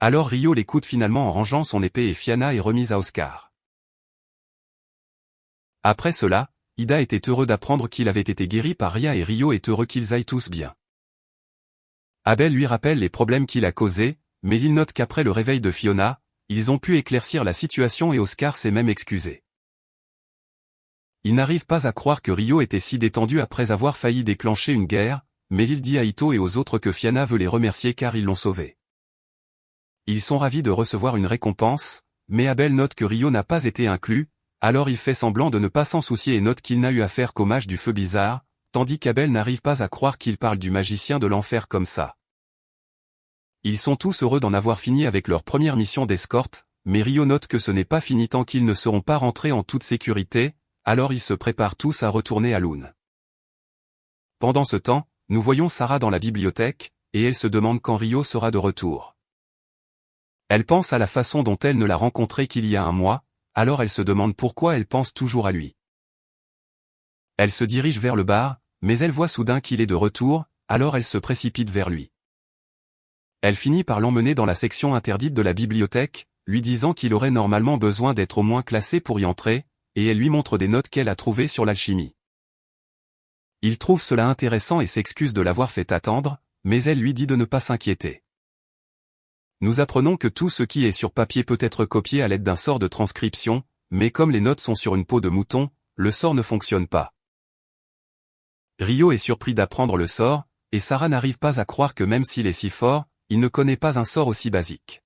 Alors Rio l'écoute finalement en rangeant son épée et Fiona est remise à Oscar. Après cela, Ida était heureux d'apprendre qu'il avait été guéri par Ria et Rio est heureux qu'ils aillent tous bien. Abel lui rappelle les problèmes qu'il a causés, mais il note qu'après le réveil de Fiona, ils ont pu éclaircir la situation et Oscar s'est même excusé. Il n'arrive pas à croire que Rio était si détendu après avoir failli déclencher une guerre, mais il dit à Ito et aux autres que Fiona veut les remercier car ils l'ont sauvé. Ils sont ravis de recevoir une récompense, mais Abel note que Rio n'a pas été inclus, alors il fait semblant de ne pas s'en soucier et note qu'il n'a eu affaire qu'au mage du feu bizarre, tandis qu'Abel n'arrive pas à croire qu'il parle du magicien de l'enfer comme ça. Ils sont tous heureux d'en avoir fini avec leur première mission d'escorte, mais Rio note que ce n'est pas fini tant qu'ils ne seront pas rentrés en toute sécurité, alors ils se préparent tous à retourner à Lune. Pendant ce temps, nous voyons Sarah dans la bibliothèque, et elle se demande quand Rio sera de retour. Elle pense à la façon dont elle ne l'a rencontré qu'il y a un mois, alors elle se demande pourquoi elle pense toujours à lui. Elle se dirige vers le bar, mais elle voit soudain qu'il est de retour, alors elle se précipite vers lui. Elle finit par l'emmener dans la section interdite de la bibliothèque, lui disant qu'il aurait normalement besoin d'être au moins classé pour y entrer, et elle lui montre des notes qu'elle a trouvées sur l'alchimie. Il trouve cela intéressant et s'excuse de l'avoir fait attendre, mais elle lui dit de ne pas s'inquiéter. Nous apprenons que tout ce qui est sur papier peut être copié à l'aide d'un sort de transcription, mais comme les notes sont sur une peau de mouton, le sort ne fonctionne pas. Rio est surpris d'apprendre le sort, et Sarah n'arrive pas à croire que même s'il est si fort, il ne connaît pas un sort aussi basique.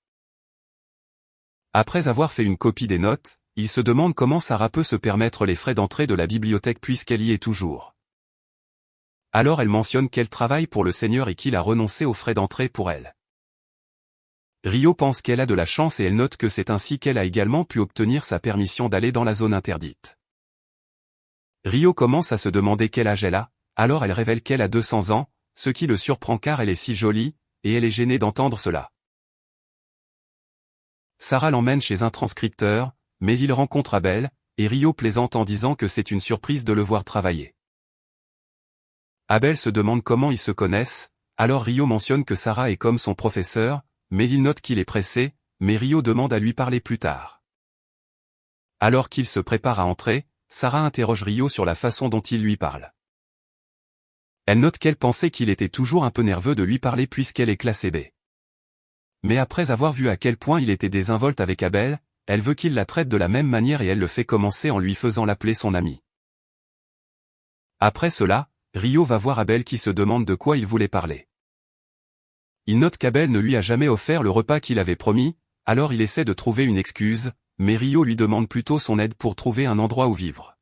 Après avoir fait une copie des notes, il se demande comment Sarah peut se permettre les frais d'entrée de la bibliothèque puisqu'elle y est toujours. Alors elle mentionne qu'elle travaille pour le Seigneur et qu'il a renoncé aux frais d'entrée pour elle. Rio pense qu'elle a de la chance et elle note que c'est ainsi qu'elle a également pu obtenir sa permission d'aller dans la zone interdite. Rio commence à se demander quel âge elle a, alors elle révèle qu'elle a 200 ans, ce qui le surprend car elle est si jolie, et elle est gênée d'entendre cela. Sarah l'emmène chez un transcripteur, mais il rencontre Abel, et Rio plaisante en disant que c'est une surprise de le voir travailler. Abel se demande comment ils se connaissent, alors Rio mentionne que Sarah est comme son professeur, mais il note qu'il est pressé, mais Rio demande à lui parler plus tard. Alors qu'il se prépare à entrer, Sarah interroge Rio sur la façon dont il lui parle. Elle note qu'elle pensait qu'il était toujours un peu nerveux de lui parler puisqu'elle est classée B. Mais après avoir vu à quel point il était désinvolte avec Abel, elle veut qu'il la traite de la même manière et elle le fait commencer en lui faisant l'appeler son ami. Après cela, Rio va voir Abel qui se demande de quoi il voulait parler. Il note qu'Abel ne lui a jamais offert le repas qu'il avait promis, alors il essaie de trouver une excuse, mais Rio lui demande plutôt son aide pour trouver un endroit où vivre.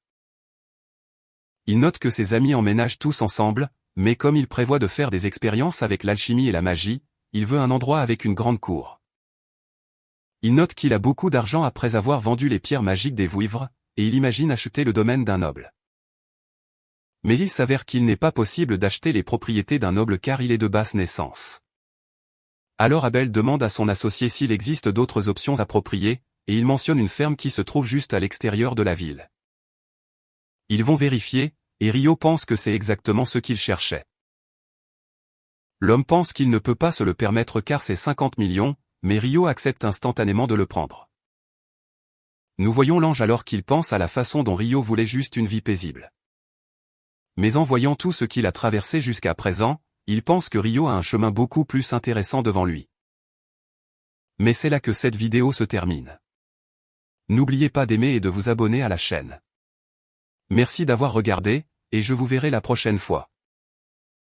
Il note que ses amis emménagent tous ensemble, mais comme il prévoit de faire des expériences avec l'alchimie et la magie, il veut un endroit avec une grande cour. Il note qu'il a beaucoup d'argent après avoir vendu les pierres magiques des Vouivres, et il imagine acheter le domaine d'un noble. Mais il s'avère qu'il n'est pas possible d'acheter les propriétés d'un noble car il est de basse naissance. Alors Abel demande à son associé s'il existe d'autres options appropriées, et il mentionne une ferme qui se trouve juste à l'extérieur de la ville. Ils vont vérifier, et Rio pense que c'est exactement ce qu'il cherchait. L'homme pense qu'il ne peut pas se le permettre car c'est 50 millions, mais Rio accepte instantanément de le prendre. Nous voyons l'ange alors qu'il pense à la façon dont Rio voulait juste une vie paisible. Mais en voyant tout ce qu'il a traversé jusqu'à présent, il pense que Rio a un chemin beaucoup plus intéressant devant lui. Mais c'est là que cette vidéo se termine. N'oubliez pas d'aimer et de vous abonner à la chaîne. Merci d'avoir regardé, et je vous verrai la prochaine fois.